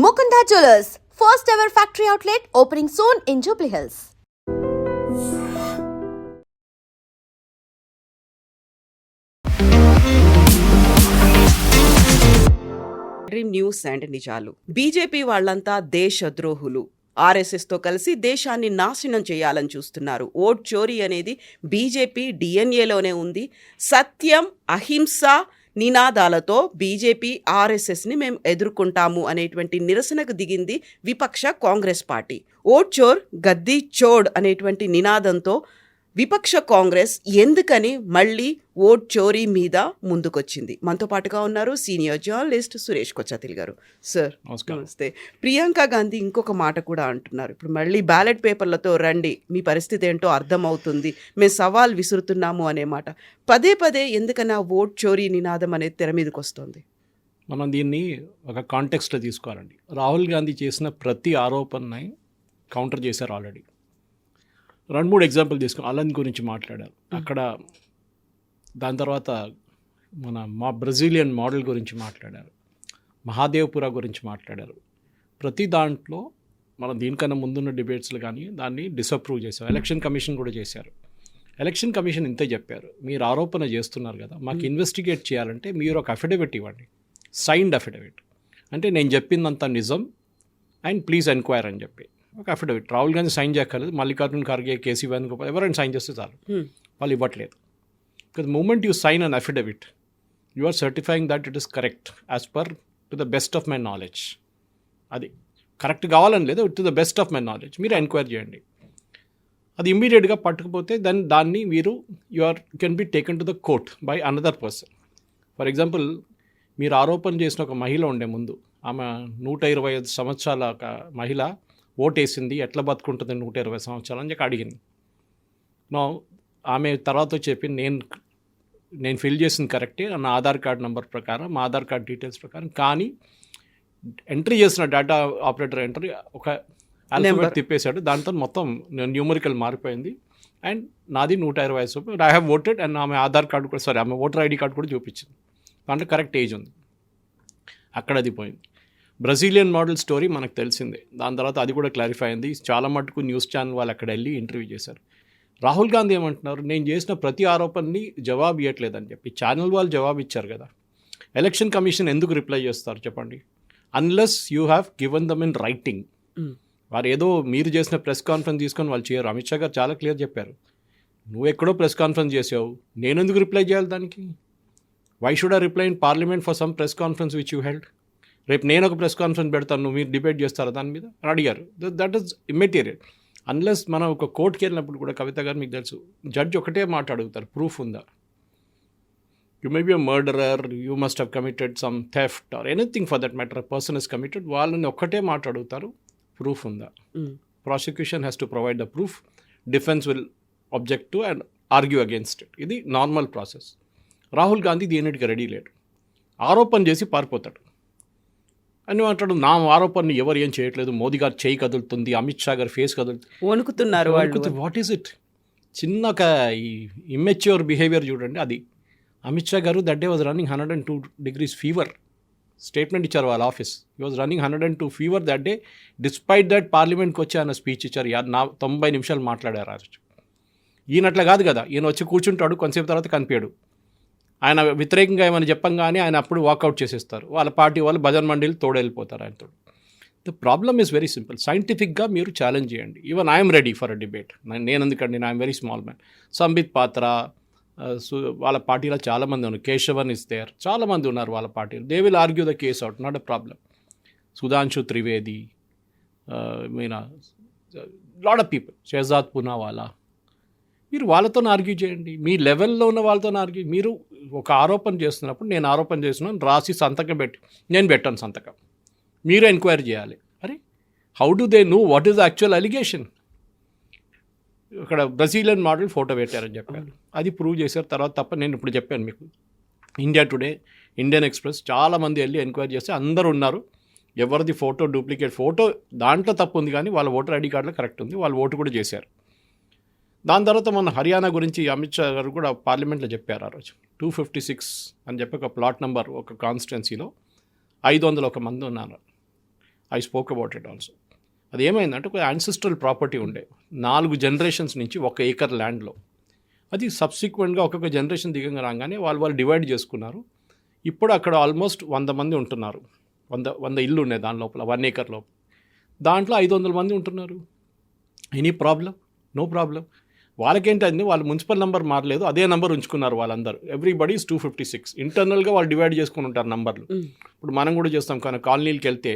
Mukunda Jewelers, first ever factory outlet opening soon in Jubilee Hills. Dream news and నిజాలు. BJP వాళ్ళంతా దేశద్రోహులు, ఆర్ఎస్ఎస్తో కలిసి దేశాన్ని నాశనం చేయాలని చూస్తున్నారు. ఓట్ చోరీ అనేది బీజేపీ డిఎన్ఏలోనే ఉంది. సత్యం, అహింస నినాదాలతో బీజేపీ ఆర్ఎస్ఎస్ని మేము ఎదుర్కొంటాము అనేటువంటి నిరసనకు దిగింది విపక్ష కాంగ్రెస్ పార్టీ. ఓట్ చోర్ గద్దీ చోడ్ అనేటువంటి నినాదంతో విపక్ష కాంగ్రెస్ ఎందుకని మళ్ళీ ఓట్ చోరీ మీద ముందుకొచ్చింది? మనతో పాటుగా ఉన్నారు సీనియర్ జర్నలిస్ట్ సురేష్ కొచ్చాతిల్ గారు. సార్ నమస్తే. ప్రియాంక గాంధీ ఇంకొక మాట కూడా అంటున్నారు, ఇప్పుడు మళ్ళీ బ్యాలెట్ పేపర్లతో రండి, మీ పరిస్థితి ఏంటో అర్థమవుతుంది, మేము సవాల్ విసురుతున్నాము అనే మాట. పదే పదే ఎందుకని ఆ ఓట్ చోరీ నినాదం అనేది తెర మీదకి వస్తుంది? మనం దీన్ని ఒక కాంటెక్స్ట్లో తీసుకోవాలండి. రాహుల్ గాంధీ చేసిన ప్రతి ఆరోపణని కౌంటర్ చేశారు ఆల్రెడీ. 2-3 ఎగ్జాంపుల్ తీసుకుని అలన్ గురించి మాట్లాడారు అక్కడ. దాని తర్వాత మా బ్రెజిలియన్ మోడల్ గురించి మాట్లాడారు, మహాదేవ్పుర గురించి మాట్లాడారు. ప్రతి దాంట్లో మనం దీనికన్నా ముందున్న డిబేట్స్లో కానీ దాన్ని డిసప్రూవ్ చేశారు. ఎలక్షన్ కమిషన్ కూడా చేశారు. ఎలక్షన్ కమిషన్ ఇంతే చెప్పారు, మీరు ఆరోపణ చేస్తున్నారు కదా, మాకు ఇన్వెస్టిగేట్ చేయాలంటే మీరు ఒక అఫిడవిట్ ఇవ్వండి, సైన్డ్ అఫిడవిట్. అంటే నేను చెప్పిందంతా నిజం అండ్ ప్లీజ్ ఎంక్వైర్ అని చెప్పి ఒక అఫిడవిట్. రాహుల్ గాంధీ సైన్ చేయక్కర్లేదు, మల్లికార్జున్ ఖర్గే, కేసీ వేణుగోపాల్ ఎవరైనా సైన్ చేస్తే చాలు. వాళ్ళు ఇవ్వట్లేదు. Because moment you sign an affidavit, you are certifying that it is correct as per to the best of my knowledge. అది కరెక్ట్ కావాలని లేదు, to the best of my knowledge మీరు ఎంక్వైరీ చేయండి. అది ఇమ్మీడియట్గా పట్టుకుపోతే దాన్ని మీరు can be taken to the court by another person. For example, మీరు ఆరోపణ చేసిన ఒక మహిళ ఉండే ముందు, ఆమె 125 సంవత్సరాల ఒక మహిళ ఓటేసింది, ఎట్లా బతుకుంటుంది 120 సంవత్సరాలు అని చెప్పి అడిగింది. ఆమె తర్వాత చెప్పి నేను ఫిల్ చేసింది కరెక్టే నా ఆధార్ కార్డ్ నెంబర్ ప్రకారం, మా ఆధార్ కార్డ్ డీటెయిల్స్ ప్రకారం, కానీ ఎంట్రీ చేసిన డేటా ఆపరేటర్ ఎంట్రీ ఒక నెంబర్ తిప్పేశాడు, దాంతో మొత్తం న్యూమరికల్ మారిపోయింది అండ్ నాది 120. ఐ హ్యావ్ ఓటెడ్ అండ్ ఆమె ఆధార్ కార్డు కూడా ఆమె ఓటర్ ఐడి కార్డు కూడా చూపించింది, దాంట్లో కరెక్ట్ ఏజ్ ఉంది. అక్కడ అది పోయింది. బ్రెజిలియన్ మోడల్ స్టోరీ మనకు తెలిసిందే. దాని తర్వాత అది కూడా క్లారిఫై అయింది. చాలా మటుకు న్యూస్ ఛానల్ వాళ్ళు అక్కడ వెళ్ళి ఇంటర్వ్యూ చేశారు. రాహుల్ గాంధీ ఏమంటున్నారు, నేను చేసిన ప్రతి ఆరోపణని జవాబు ఇవ్వట్లేదని చెప్పి. ఛానల్ వాళ్ళు జవాబు ఇచ్చారు కదా, ఎలక్షన్ కమిషన్ ఎందుకు రిప్లై చేస్తారు చెప్పండి? Unless you have given them in writing. వారు ఏదో మీరు చేసిన ప్రెస్ కాన్ఫరెన్స్ తీసుకొని వాళ్ళు చేయరు. అమిత్ షా గారు చాలా క్లియర్ చెప్పారు, నువ్వు ఎక్కడో ప్రెస్ కాన్ఫరెన్స్ చేసావు, నేను ఎందుకు రిప్లై చేయాలి దానికి? Why should I reply in parliament for some press conference which you held? రేపు నేను ఒక ప్రెస్ కాన్ఫరెన్స్ పెడతాను, నువ్వు మీరు డిబేట్ చేస్తారా దాని మీద అని అడిగారు. That is immaterial. అన్లెస్ మనం ఒక కోర్టుకి వెళ్ళినప్పుడు కూడా, కవిత గారు మీకు తెలుసు, జడ్జ్ ఒకటే మాట అడుగుతారు, ప్రూఫ్ ఉందా? You may be a murderer, you must have committed some theft or anything for that matter, person is committed. వాళ్ళని ఒక్కటే మాట అడుగుతారు, ప్రూఫ్ ఉందా? Prosecution has to provide the proof, defence will object to and argue against it. ఇది normal process. Rahul Gandhi దీనికి ready లేడు, ఆరోపణ చేసి పారిపోతాడు అని అంటాడు. నా ఆరోపణని ఎవరు ఏం చేయట్లేదు, మోదీ గారు చేయి కదులుతుంది, అమిత్ షా గారు ఫేస్ కదులుతుంది, వణుకుతున్నారు వాళ్ళు. What is it? చిన్న ఒక ఇమ్మెచ్యూర్ బిహేవియర్ చూడండి. అది అమిత్ షా గారు that day was running 102 degrees fever. Statement ఇచ్చారు వాళ్ళ office, he was running 102 fever that day. Despite that పార్లమెంట్కి వచ్చి ఆయన స్పీచ్ ఇచ్చారు, 90 నిమిషాలు మాట్లాడారు ఆ రోజు. ఈయనట్లా కాదు కదా, ఈయన వచ్చి కూర్చుంటాడు, కొంతసేపు తర్వాత కనిపించాడు. ఆయన వ్యతిరేకంగా ఏమైనా చెప్పంగానే ఆయన అప్పుడు వాకౌట్ చేసేస్తారు. వాళ్ళ పార్టీ వాళ్ళు భజన్ మండలి తోడెళ్ళిపోతారు ఆయనతో. The problem is very simple. సైంటిఫిక్గా మీరు ఛాలెంజ్ చేయండి. Even I'm ready for a debate. నేను ఎందుకండి, I'm very small man. Sambit పాత్ర వాళ్ళ పార్టీలో చాలామంది ఉన్నారు, కేశవన్ ఇస్ దేర్, చాలామంది ఉన్నారు వాళ్ళ పార్టీలో. They will argue the case out, not a problem. Sudhanshu Trivedi, Meena, lot of people, Shehzad Poonawalla, మీరు వాళ్ళతో ఆర్గ్యూ చేయండి. మీ లెవెల్లో ఉన్న వాళ్ళతో ఆర్గ్యూ. మీరు ఒక ఆరోపణ చేస్తున్నప్పుడు, నేను ఆరోపణ చేస్తున్నాను రాసి సంతకం పెట్టి, నేను పెట్టాను సంతకం, మీరు ఎంక్వైరీ చేయాలి. అరే how do they know what is the actual allegation? ఇక్కడ బ్రెజిలియన్ మోడల్ ఫోటో పెట్టారని చెప్పారు, అది ప్రూవ్ చేశారు. తర్వాత తప్ప నేను ఇప్పుడు చెప్పాను మీకు, ఇండియా టుడే, ఇండియన్ ఎక్స్ప్రెస్ చాలామంది వెళ్ళి ఎంక్వైరీ చేస్తే అందరూ ఉన్నారు. ఎవరిది ఫోటో డూప్లికేట్ ఫోటో, దాంట్లో తప్పు ఉంది కానీ వాళ్ళ ఓటర్ ఐడి కార్డులో కరెక్ట్ ఉంది, వాళ్ళు ఓటు కూడా చేశారు. దాని తర్వాత మన హర్యానా గురించి అమిత్ షా గారు కూడా పార్లమెంట్లో చెప్పారు ఆ రోజు. 256 అని చెప్పి ఒక ప్లాట్ నెంబర్, ఒక కాన్స్టిట్యున్సీలో 501 మంది ఉన్నారు. I spoke about it also. అది ఏమైందంటే ఒక యాన్సిస్ట్రల్ ప్రాపర్టీ ఉండే 4 జనరేషన్స్ నుంచి 1 ఏకర్ ల్యాండ్లో. అది సబ్సిక్వెంట్గా ఒక్కొక్క జనరేషన్ దిగంగా రాగానే వాళ్ళు డివైడ్ చేసుకున్నారు. ఇప్పుడు అక్కడ ఆల్మోస్ట్ 100 మంది ఉంటున్నారు. 100 ఇల్లు ఉన్నాయి దాని లోపల 1 ఏకర్ లోపల. దాంట్లో 500 మంది ఉంటున్నారు. Any problem? No problem. వాళ్ళకేంటంటే వాళ్ళు మున్సిపల్ నెంబర్ మారలేదు, అదే నెంబర్ ఉంచుకున్నారు వాళ్ళందరూ. Everybody is 256. ఇంటర్నల్గా వాళ్ళు డివైడ్ చేసుకుని ఉంటారు నంబర్లు. ఇప్పుడు మనం కూడా చేస్తాం కానీ కాలనీకి వెళ్తే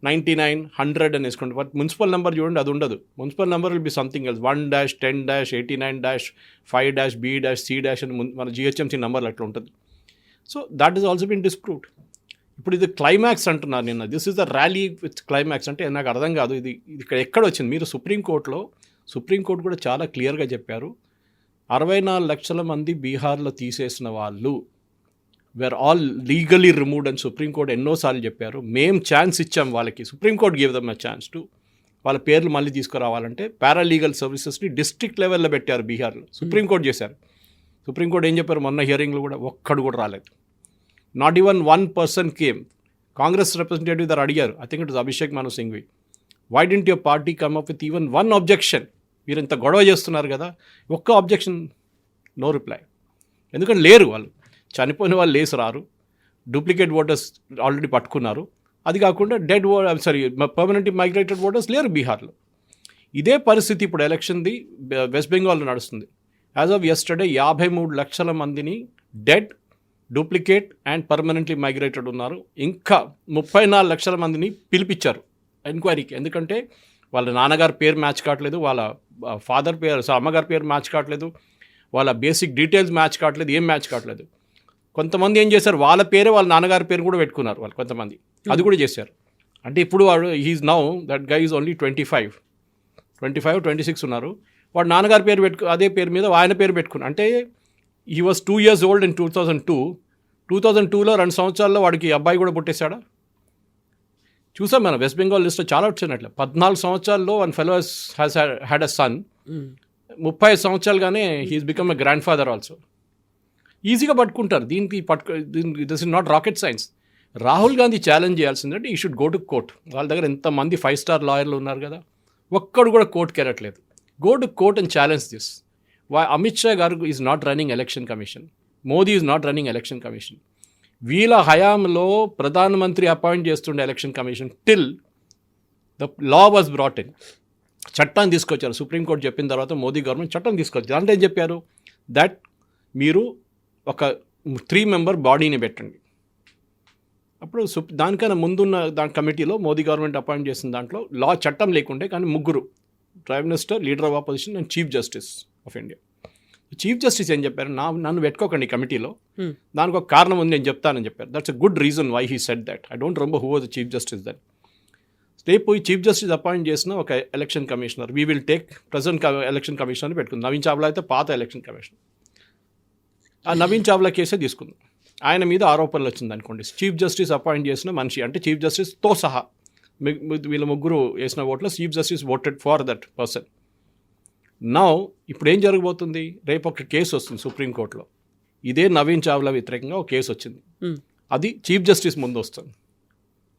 99, 100 అని వేసుకుంటాం. బట్ మున్సిపల్ నెంబర్ చూడండి, అది ఉండదు. Municipal number will be something else, 1-10-89-5-B-C- అని మన జిహెచ్ఎంసీ నెంబర్లు అట్లా ఉంటుంది. So that is also bin disproved. ఇప్పుడు ఇది క్లైమాక్స్ అంటున్నారు నిన్న. This is the rally with climax అంటే నాకు అర్థం కాదు. ఇది ఇక్కడ ఎక్కడ వచ్చింది? మీరు సుప్రీంకోర్టు కూడా చాలా క్లియర్గా చెప్పారు. 64 లక్షల మంది బీహార్లో తీసేసిన వాళ్ళు వేర్ ఆల్ లీగలీ రిమూవ్డ్ అని సుప్రీంకోర్టు ఎన్నోసార్లు చెప్పారు. మేము ఛాన్స్ ఇచ్చాం వాళ్ళకి. Supreme court give them a chance to వాళ్ళ పేర్లు మళ్ళీ తీసుకురావాలంటే పారాలీగల్ సర్వీసెస్ని డిస్ట్రిక్ట్ లెవెల్లో పెట్టారు బీహార్లో. సుప్రీంకోర్టు చేశారు. సుప్రీంకోర్టు ఏం చెప్పారు మొన్న హియరింగ్లో కూడా? ఒక్కడు కూడా రాలేదు. Not even 1 person came. Congress representative దగ్గర అడిగారు, I think it is Abhishek Manu Singhvi, why didn't your party come up with even 1 objection? మీరు ఇంత గొడవ చేస్తున్నారు కదా, ఒక్క అబ్జెక్షన్, నో రిప్లై. ఎందుకంటే లేరు వాళ్ళు. చనిపోయిన వాళ్ళు లేసి రారు. డూప్లికేట్ ఓటర్స్ ఆల్రెడీ పట్టుకున్నారు. అది కాకుండా పర్మనెంట్ మైగ్రేటెడ్ ఓటర్స్ లేరు బీహార్లో. ఇదే పరిస్థితి ఇప్పుడు ఎలక్షన్ది వెస్ట్ బెంగాల్లో నడుస్తుంది. యాజ్ ఆఫ్ యెస్టర్డే 53 లక్షల మందిని dead, duplicate and permanently migrated ఉన్నారు. ఇంకా 34 లక్షల మందిని పిలిపించారు ఎంక్వైరీకి. ఎందుకంటే వాళ్ళ నాన్నగారి పేరు మ్యాచ్ కావట్లేదు, వాళ్ళ ఫాదర్ పేరు అమ్మగారి పేరు మ్యాచ్ కావట్లేదు, వాళ్ళ బేసిక్ డీటెయిల్స్ మ్యాచ్ కావట్లేదు, ఏం మ్యాచ్ కావట్లేదు. కొంతమంది ఏం చేశారు, వాళ్ళ పేరే వాళ్ళ నాన్నగారి పేరు కూడా పెట్టుకున్నారు వాళ్ళు కొంతమంది. అది కూడా చేశారు. అంటే ఇప్పుడు వాడు he is now that guy is only 25, 26 ఉన్నారు. వాడు నాన్నగారి పేరు అదే పేరు మీద ఆయన పేరు పెట్టుకున్నారు. అంటే he was 2 years old in 2002. 2002లో 2 సంవత్సరాల్లో వాడికి అబ్బాయి కూడా పుట్టేశాడా? చూసాం మనం వెస్ట్ బెంగాల్ లిస్ట్లో చాలా వచ్చినట్లు. 14 సంవత్సరాల్లో one fellow has had a son. 30 సంవత్సరాలుగానే he is become a grandfather also. ఈజీగా పట్టుకుంటారు. దీనికి this is not rocket science. Rahul Gandhi challenge చేయాల్సిందంటే he should go to court. వాళ్ళ దగ్గర ఎంతమంది 5 star లాయర్లు ఉన్నారు కదా, ఒక్కడు కూడా కోర్టుకి వెళ్ళట్లేదు. Go to court and challenge this. Amit Shah garu is not running election commission, Modi is not running election commission. వీళ్ళ హయాంలో ప్రధానమంత్రి అపాయింట్ చేస్తుండే election commission till the law was brought in. చట్టాన్ని తీసుకొచ్చారు. సుప్రీంకోర్టు చెప్పిన తర్వాత మోదీ గవర్నమెంట్ చట్టం తీసుకొచ్చారు. దాంట్లో ఏం చెప్పారు, దట్ మీరు ఒక 3 member బాడీని పెట్టండి. అప్పుడు దానికన్నా ముందున్న దాని కమిటీలో మోదీ గవర్నమెంట్ అపాయింట్ చేసిన దాంట్లో లా చట్టం లేకుండే, కానీ 3 prime minister, leader of opposition and chief justice of India. Chief justice ఏం చెప్పారు, నన్ను పెట్టుకోకండి కమిటీలో, దానికి ఒక కారణం ఉంది నేను చెప్తానని చెప్పారు. That's a good reason why he said that. I don't remember who was the chief justice that. రేపు ఈ చీఫ్ జస్టిస్ అపాయింట్ చేసిన ఒక election commissioner, we will take present election commissioner పెట్టుకుంది. నవీన్ చావ్లా అయితే పాత ఎలక్షన్ కమిషనర్. ఆ నవీన్ చావ్లా కేసే తీసుకుంది. ఆయన మీద ఆరోపణలు వచ్చింది అనుకోండి. చీఫ్ జస్టిస్ అపాయింట్ చేసిన మనిషి, అంటే చీఫ్ జస్టిస్తో సహా వీళ్ళ 3 వేసిన ఓట్లో chief justice voted for that person. Now ఇప్పుడు ఏం జరగబోతుంది, రేపు ఒక కేసు వస్తుంది సుప్రీంకోర్టులో. ఇదే నవీన్ చావ్లా వ్యతిరేకంగా ఒక కేసు వచ్చింది. అది చీఫ్ జస్టిస్ ముందు వస్తుంది.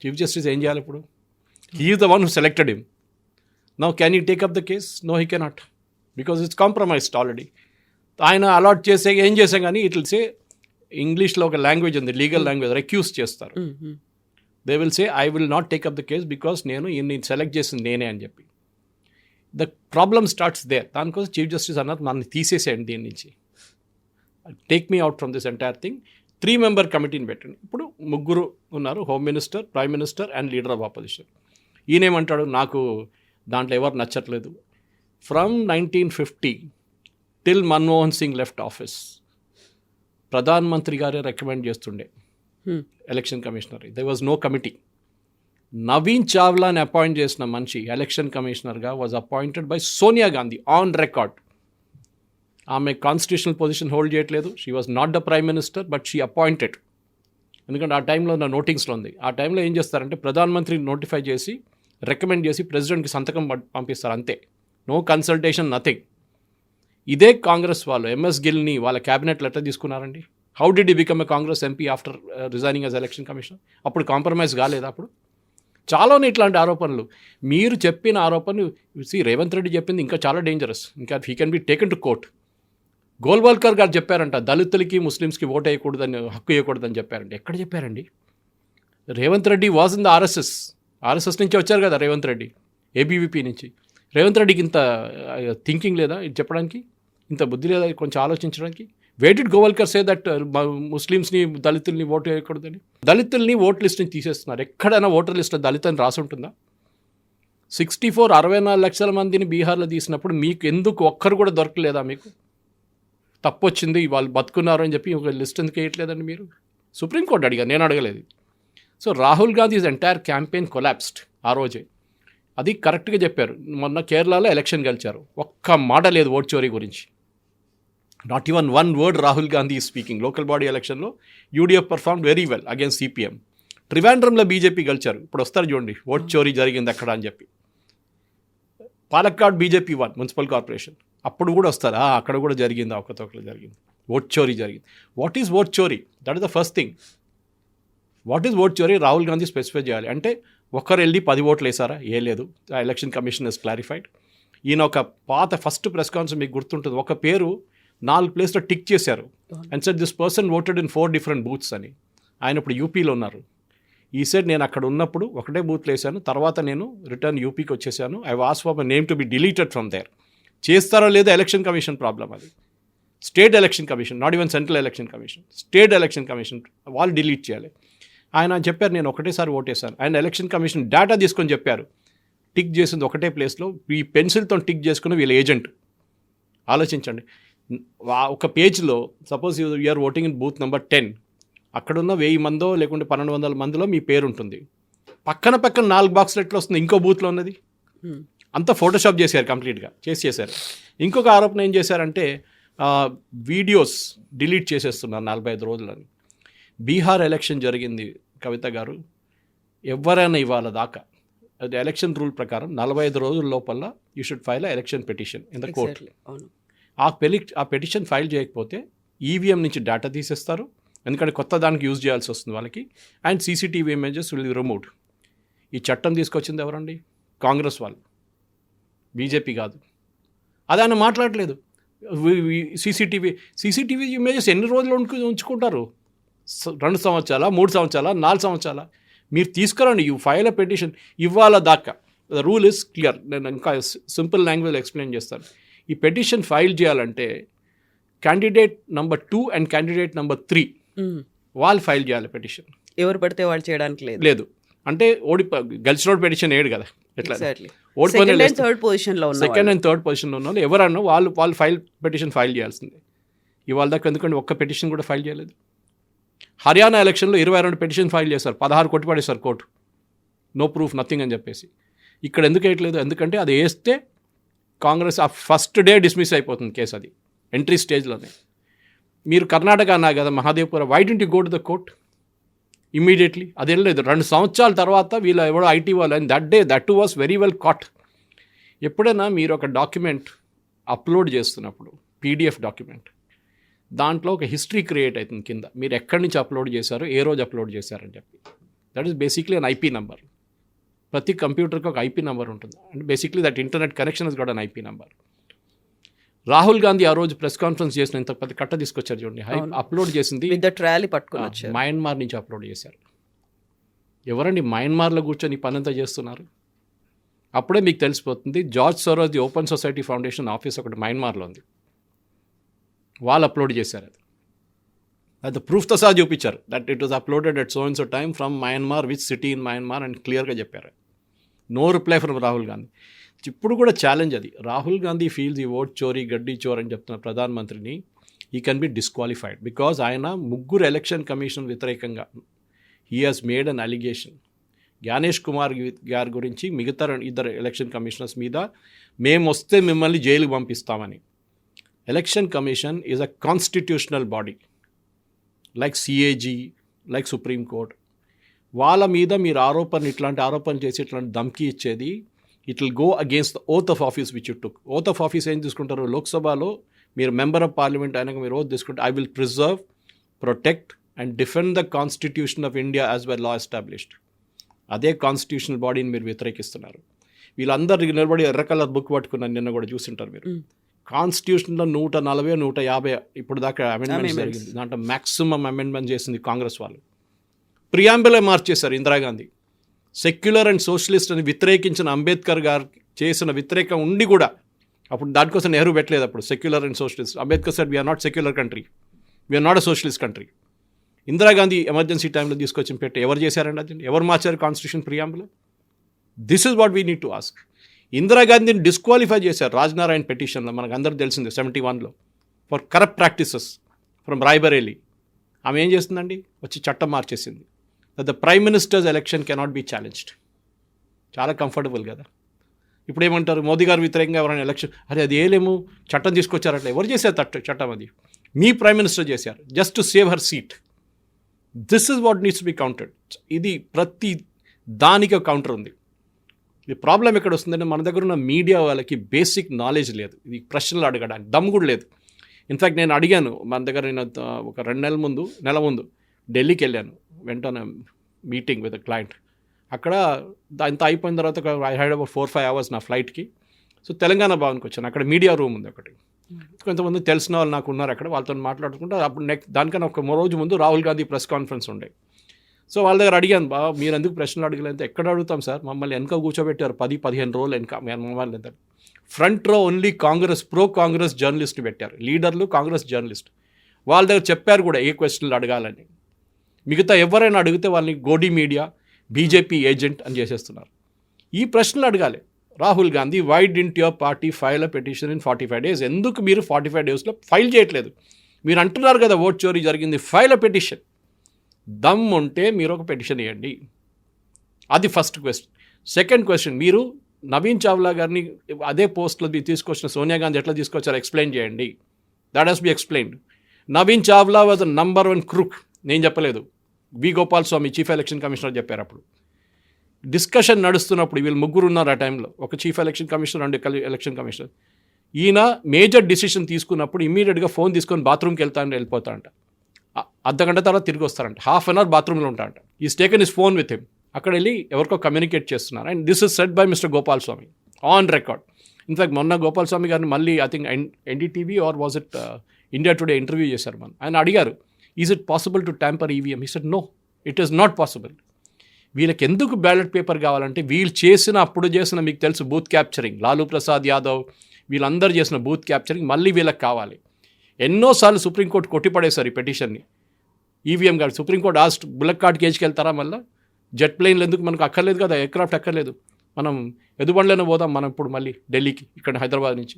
చీఫ్ జస్టిస్ ఏం చేయాలి ఇప్పుడు? He is the one who selected him. Now can you take up the case? No, he cannot, because it's compromised already. ఆయన అలాట్ చేసే ఏం చేసాం కానీ ఇట్ విల్ సే, ఇంగ్లీష్లో ఒక లాంగ్వేజ్ ఉంది, లీగల్ లాంగ్వేజ్, రెక్యూస్ చేస్తారు. They will say I will not take up the case because నేను సెలెక్ట్ చేసింది నేనే అని చెప్పి. The problem starts there. దానికోసం చీఫ్ జస్టిస్ అన్నారు నన్ను తీసేసేయండి దీని నుంచి, take me out from this entire thing. 3 member కమిటీని పెట్టండి. ఇప్పుడు 3 ఉన్నారు, home minister, prime minister and leader of opposition. ఈయనేమంటాడు, నాకు దాంట్లో ఎవరు నచ్చట్లేదు. From 1950 till Manmohan Singh left office, ప్రధాన మంత్రి గారే రికమెండ్ చేస్తుండే election commissioner. There was no committee. Naveen చావ్లాని అపాయింట్ చేసిన మనిషి ఎలక్షన్ కమిషనర్గా was appointed by Sonia Gandhi on record. ఆమె కాన్స్టిట్యూషనల్ పొజిషన్ హోల్డ్ చేయట్లేదు. She was not the prime minister but she appointed. ఎందుకంటే ఆ టైంలో నా నోటింగ్స్లో ఉంది. ఆ టైంలో ఏం చేస్తారంటే ప్రధానమంత్రిని నోటిఫై చేసి రికమెండ్ చేసి ప్రెసిడెంట్కి సంతకం పంపిస్తారు, అంతే. No consultation, nothing. ఇదే కాంగ్రెస్ వాళ్ళు ఎంఎస్ గిల్ని వాళ్ళ క్యాబినెట్లో ఎట్లా తీసుకున్నారండి? How did he become a Congress MP after resigning as election commissioner? అప్పుడు కాంప్రమైజ్ కాలేదా? అప్పుడు చాలా ఉన్నాయి ఇట్లాంటి ఆరోపణలు. మీరు చెప్పిన ఆరోపణలు రేవంత్ రెడ్డి చెప్పింది ఇంకా చాలా డేంజరస్. ఇంకా he can be taken to court. Golwalkar గారు చెప్పారంట దళితులకి ముస్లిమ్స్కి ఓటు వేయకూడదని, హక్కు వేయకూడదని చెప్పారండి. ఎక్కడ చెప్పారండి? Revanth Reddy was in the RSS నుంచి వచ్చారు కదా రేవంత్ రెడ్డి, ఏబీవీపీ నుంచి. రేవంత్ రెడ్డికి ఇంత థింకింగ్ లేదా ఇది చెప్పడానికి? ఇంత బుద్ధి లేదా కొంచెం ఆలోచించడానికి? వే డిడ్ గోవాల్కర్ సే దట్ ముస్లిమ్స్ని దళితుల్ని ఓటు వేయకూడదని? దళితుల్ని ఓట్ లిస్ట్ నుంచి తీసేస్తున్నారు. ఎక్కడైనా ఓటర్ లిస్ట్లో దళిత్ అని రాసి ఉంటుందా? 64 లక్షల మందిని బీహార్లో తీసినప్పుడు మీకు ఎందుకు ఒక్కరు కూడా దొరకలేదా? మీకు తప్పు వచ్చింది, వాళ్ళు బతుకున్నారు అని చెప్పి ఒక లిస్ట్ ఎందుకు వేయట్లేదండి మీరు? సుప్రీంకోర్టు అడిగారు, నేను అడగలేదు. So Rahul Gandhi's entire campaign collapsed ఆ రోజే. అది కరెక్ట్గా చెప్పారు. మొన్న కేరళలో ఎలక్షన్ గెలిచారు, ఒక్క మాట లేదు ఓట్ చోరీ గురించి. Not even one word Rahul Gandhi speaking. Local body ఎలక్షన్లో UDF perform very well against CPM. ట్రివాండ్రంలో బీజేపీ గెలిచారు. ఇప్పుడు వస్తారు చూడండి ఓట్ చోరీ జరిగింది అక్కడ అని చెప్పి. పాలక్కాడ్ బీజేపీ 1 మున్సిపల్ కార్పొరేషన్, అప్పుడు కూడా వస్తారు అక్కడ కూడా జరిగింది, అవకతవకలు జరిగింది, ఓట్ చోరీ జరిగింది. వాట్ ఈజ్ ఓట్ చోరీ? That is the first thing. What is vote చోరీ? రాహుల్ గాంధీ స్పెసిఫై చేయాలి. అంటే ఒక్కరు వెళ్ళి 10 ఓట్లు వేసారా? ఏ లేదు. Election commission is clarified. ఈయన ఒక పాత ఫస్ట్ ప్రెస్ కాన్ఫరెన్స్ మీకు గుర్తుంటుంది, ఒక పేరు 4 ప్లేస్లో టిక్ చేశారు and said this person voted in 4 different booths అని. ఆయన ఇప్పుడు యూపీలో ఉన్నారు. ఈ సెడ్ నేను అక్కడ ఉన్నప్పుడు ఒకటే బూత్లో వేసాను, తర్వాత నేను రిటర్న్ యూపీకి వచ్చేసాను. I was for my name to be deleted from there. చేస్తారో లేదో ఎలక్షన్ కమిషన్ ప్రాబ్లం అది. State election commission, not even central election commission, state election commission వాళ్ళు డిలీట్ చేయాలి. ఆయన చెప్పారు నేను ఒకటేసారి ఓటేశాను. ఆయన ఎలక్షన్ కమిషన్ డేటా తీసుకొని చెప్పారు టిక్ చేసింది ఒకటే ప్లేస్లో. ఈ పెన్సిల్తో టిక్ చేసుకున్న వీళ్ళ ఏజెంట్. ఆలోచించండి, ఒక పేజ్లో suppose you are voting in booth number 10, అక్కడున్న 1000 మందో లేకుంటే 1200 మందిలో మీ పేరు ఉంటుంది. పక్కన 4 బాక్సులు ఎట్లా వస్తుంది ఇంకో బూత్లో ఉన్నది? అంతా ఫోటోషాప్ చేశారు, కంప్లీట్గా చేశారు. ఇంకొక ఆరోపణ ఏం చేశారంటే వీడియోస్ డిలీట్ చేసేస్తున్నారు 45 రోజులని. బీహార్ ఎలక్షన్ జరిగింది కవిత గారు, ఎవరైనా ఇవాళ దాకా అది ఎలక్షన్ రూల్ ప్రకారం 45 రోజుల లోపల you should file election petition in the court. ఆ పిటిషన్ ఫైల్ చేయకపోతే ఈవీఎం నుంచి డేటా తీసేస్తారు, ఎందుకంటే కొత్త దానికి యూజ్ చేయాల్సి వస్తుంది వాళ్ళకి. And CCTV images will be removed. ఈ చట్టం తీసుకొచ్చింది ఎవరండి? కాంగ్రెస్ వాళ్ళు, బీజేపీ కాదు. అది ఆయన మాట్లాడలేదు. సీసీటీవీ ఇమేజెస్ ఎన్ని రోజులు ఉంచుకుంటారు? 2 సంవత్సరాల, 3 సంవత్సరాల, 4 సంవత్సరాల? మీరు తీసుకురండి, యూ ఫైల్ అ పిటిషన్ ఇవాళ దాకా. The rule is clear. నేను ఇంకా సింపుల్ లాంగ్వేజ్లో ఎక్స్ప్లెయిన్ చేస్తాను. ఈ పిటిషన్ ఫైల్ చేయాలంటే candidate number 2 and candidate number 3 వాళ్ళు ఫైల్ చేయాలి పిటిషన్. ఎవరు పడితే వాళ్ళు చేయడానికి లేదు. అంటే గెలిచినోడు పిటిషన్ వేయడు కదా, ఎట్లా సెకండ్ అండ్ థర్డ్ పొజిషన్లో ఉన్న ఎవరన్నా వాళ్ళు పిటిషన్ ఫైల్ చేయాల్సిందే. ఇవాళ దాకా ఎందుకంటే ఒక్క పిటిషన్ కూడా ఫైల్ చేయలేదు. హర్యానా ఎలక్షన్లో 22 పిటిషన్ ఫైల్ చేశారు, 16 కొట్టిపడేశారు కోర్టు. నో ప్రూఫ్, నథింగ్ అని చెప్పేసి. ఇక్కడ ఎందుకు వేయట్లేదు? ఎందుకంటే అది వేస్తే కాంగ్రెస్ ఆ ఫస్ట్ డే డిస్మిస్ అయిపోతుంది కేసు, అది ఎంట్రీ స్టేజ్లోనే. మీరు కర్ణాటక అన్నా కదా Mahadevpura, why don't you go to the court immediately? అది వెళ్ళలేదు. 2 సంవత్సరాల తర్వాత వీళ్ళు ఎవడో ఐటీ వాళ్ళు, and that was very well caught. ఎప్పుడైనా మీరు ఒక డాక్యుమెంట్ అప్లోడ్ చేస్తున్నప్పుడు, పీడిఎఫ్ డాక్యుమెంట్, దాంట్లో ఒక హిస్టరీ క్రియేట్ అవుతుంది కింద, మీరు ఎక్కడి నుంచి అప్లోడ్ చేశారు, ఏ రోజు అప్లోడ్ చేశారని చెప్పి. That is basically an IP number. ప్రతి కంప్యూటర్కి ఒక ఐపీ నెంబర్ ఉంటుంది. And basically that internet connection is got an IP number. Rahul Gandhi ఆ రోజు ప్రెస్ కాన్ఫరెన్స్ చేసిన ఇంత పెద్ద కట్ట తీసుకొచ్చారు చూడండి, అప్లోడ్ చేసింది ట్రాలీ పట్టుకుని మయన్మార్ నుంచి అప్లోడ్ చేశారు. ఎవరండి మయన్మార్లో కూర్చొని పని అంతా చేస్తున్నారు? అప్పుడే మీకు తెలిసిపోతుంది. George Soros the open society foundation office ఒకటి మయన్మార్లో ఉంది, వాళ్ళు అప్లోడ్ చేశారు. అది ప్రూఫ్తో సహా చూపించారు that it was uploaded at so and so time from Myanmar, which city in Myanmar అని క్లియర్గా చెప్పారు. No reply from Rahul Gandhi. ఇప్పుడు కూడా ఛాలెంజ్ అది. రాహుల్ గాంధీ ఫీల్స్ ఈ ఓట్ చోరీ, గడ్డి చోర్ అని చెప్తున్న ప్రధానమంత్రిని ఈ కెన్ బి డిస్క్వాలిఫైడ్ బికాజ్ ఆయన 3 ఎలక్షన్ కమిషన్ వ్యతిరేకంగా he has made an allegation. Gyanesh Kumar గారి గురించి మిగతా 2 ఎలక్షన్ కమిషనర్స్ మీద మేము వస్తే మిమ్మల్ని జైలుకు పంపిస్తామని. Election commission is a constitutional body like CAG, like supreme court. వాళ్ళ మీద మీరు ఇట్లాంటి ఆరోపణలు చేసి ఇట్లాంటి ధమ్కీ ఇచ్చేది, it will go against the oath of office which you took. Oath of office ఏం తీసుకుంటారు? లోక్సభలో మీరు మెంబర్ ఆఫ్ పార్లమెంట్ అయినాక మీరు ఓత్ తీసుకుంటే I will preserve, protect and defend the constitution of India as well law established. అదే constitutional బాడీని మీరు వ్యతిరేకిస్తున్నారు. వీళ్ళందరూ నిలబడి ఎర్ర కలర్ బుక్ పట్టుకున్నారు, నిన్న కూడా చూసింటారు మీరు. కాన్స్టిట్యూషన్లో 140, 150 ఇప్పుడు దాకా అమెండ్మెంట్స్ జరిగింది. దాంట్లో మ్యాక్సిమం అమెండ్మెంట్ చేసింది కాంగ్రెస్ వాళ్ళు. ప్రియాంబులే మార్చేశారు ఇందిరాగాంధీ. సెక్యులర్ అండ్ సోషలిస్ట్ అని వ్యతిరేకించిన అంబేద్కర్ గారు చేసిన వ్యతిరేకం ఉండి కూడా అప్పుడు దానికోసం నెహ్రూ పెట్టలేదు. అప్పుడు secular and socialist Ambedkar said we are not secular country, we are not a socialist country. Indira Gandhi emergency టైంలో తీసుకొచ్చి పెట్టి ఎవరు చేశారండి? అది ఎవరు మార్చారు constitution preamble? This is what we need to ask. ఇందిరాగాంధీని disqualify చేశారు రాజ్నారాయణ పిటిషన్లో, మనకు అందరూ తెలిసిందే 71లో, for corrupt practices from Rae Bareli. ఆమె ఏం చేస్తుందండి? వచ్చి చట్టం మార్చేసింది. The prime ministers election cannot be challenged. చాలా కంఫర్టబుల్ కదా. ఇప్పుడు ఏమంటారు? మోదీ గారు వ్యతిరేకంగా ఎవరైనా ఎలక్షన్, అరే అది ఏలేము చట్టం తీసుకొచ్చారట్లా. ఎవరు చేశారు చట్టం? అది మీ ప్రైమ్ మినిస్టర్ చేశారు, just to save her seat. This is what needs to be counted. ఇది ప్రతి దానికి కౌంటర్ ఉంది. ఈ ప్రాబ్లం ఎక్కడ వస్తుందంటే మన దగ్గర ఉన్న మీడియా వాళ్ళకి బేసిక్ నాలెడ్జ్ లేదు. ఇది ప్రశ్నలు అడగడానికి దమ్ము కూడా లేదు. ఇన్ఫ్యాక్ట్ నేను అడిగాను, మన దగ్గర నేను ఒక 2 నెలల ముందు ఢిల్లీకి వెళ్ళాను, వెంటనే మీటింగ్ విత్ క్లయింట్. అక్కడ అంతా అయిపోయిన తర్వాత ఐ హ్యాడ్ అబౌట్ 4-5 hours నా ఫ్లైట్కి. సో తెలంగాణ భవన్కి వచ్చాను. అక్కడ మీడియా రూమ్ ఉంది ఒకటి. కొంతమంది తెలిసిన వాళ్ళు నాకు ఉన్నారు అక్కడ, వాళ్ళతో మాట్లాడుకుంటూ అప్పుడు దానికన్నా ఒక రోజు ముందు రాహుల్ గాంధీ ప్రెస్ కాన్ఫరెన్స్ ఉండే. సో వాళ్ళ దగ్గర అడిగాను, బాబా మీరు ఎందుకు ప్రశ్నలు అడగలేదు? ఎక్కడ అడుగుతాం సార్, మమ్మల్ని వెనక కూర్చోబెట్టారు 10-15 రోజులు వెనక. మమ్మల్ని ఎంత ఫ్రంట్ రో only Congress pro Congress journalist పెట్టారు, లీడర్లు కాంగ్రెస్ జర్నలిస్ట్. వాళ్ళ దగ్గర చెప్పారు కూడా ఏ క్వశ్చన్లు అడగాలని. మిగతా ఎవరైనా అడిగితే వాళ్ళని గోడీ మీడియా, బీజేపీ ఏజెంట్ అని చేసేస్తున్నారు. ఈ ప్రశ్నలు అడగాలి. Rahul Gandhi, why didn't your party file a petition in 45 days? ఎందుకు మీరు 45 daysలో ఫైల్ చేయట్లేదు? మీరు అంటున్నారు కదా ఓట్ చోరీ జరిగింది, ఫైల్ అ పిటిషన్. దమ్ ఉంటే మీరు ఒక పిటిషన్ ఇవ్వండి. అది ఫస్ట్ క్వశ్చన్. సెకండ్ క్వశ్చన్, మీరు నవీన్ చావ్లా గారిని అదే పోస్ట్లో తీసుకొచ్చిన సోనియా గాంధీ ఎట్లా తీసుకొచ్చారో ఎక్స్ప్లెయిన్ చేయండి. That has B explained. Naveen Chawla was the number 1 crook. నేను చెప్పలేదు, వి గోపాల్ స్వామి చీఫ్ ఎలక్షన్ కమిషనర్ చెప్పారు. అప్పుడు డిస్కషన్ నడుస్తున్నప్పుడు వీళ్ళు ముగ్గురు ఉన్నారు ఆ టైంలో, ఒక chief election commissioner and election commissioner. ఈయన మేజర్ డిసిషన్ తీసుకున్నప్పుడు ఇమీడియట్గా ఫోన్ తీసుకొని బాత్రూమ్కి వెళ్ళిపోతా అంట. అర్ధగంట తర్వాత తిరిగి వస్తారంట. 1/2 hour బాత్రూంలో ఉంటారంట. Is taken his phone with him. అక్కడ వెళ్ళి ఎవరికో కమ్యూనికేట్ చేస్తున్నారు. And this is said by mister Gopal Swami on record. In fact మొన్న గోపాల్ స్వామి గారిని మళ్ళీ I think NDTV or was it India Today interview చేశారు. ఆయన అడిగారు, is it possible to tamper EVM? He said no, it is not possible. వీళ్ళకి ఎందుకు ballot paper కావాలంటే వీళ్ళు అప్పుడు చేసిన మీకు తెలుసు బూత్ క్యాప్చరింగ్, లాలూ ప్రసాద్ యాదవ్ వీళ్ళందరూ చేసిన బూత్ క్యాప్చరింగ్ మళ్ళీ వీళ్ళకి కావాలి. ఎన్నోసార్లు సుప్రీంకోర్టు కొట్టిపడేశారు ఈ పిటిషన్ని. ఈవీఎం గారు సుప్రీంకోర్టు ఆస్ట్ బుల్లెట్ కార్డ్ కేజ్కి వెళ్తారా? మళ్ళీ జెట్ ప్లేన్లు ఎందుకు? మనకు అక్కర్లేదు కదా, ఎయిర్క్రాఫ్ట్ అక్కర్లేదు. మనం ఎదుబండ్లోనే పోదాం మనం ఇప్పుడు మళ్ళీ ఢిల్లీకి, ఇక్కడ హైదరాబాద్ నుంచి.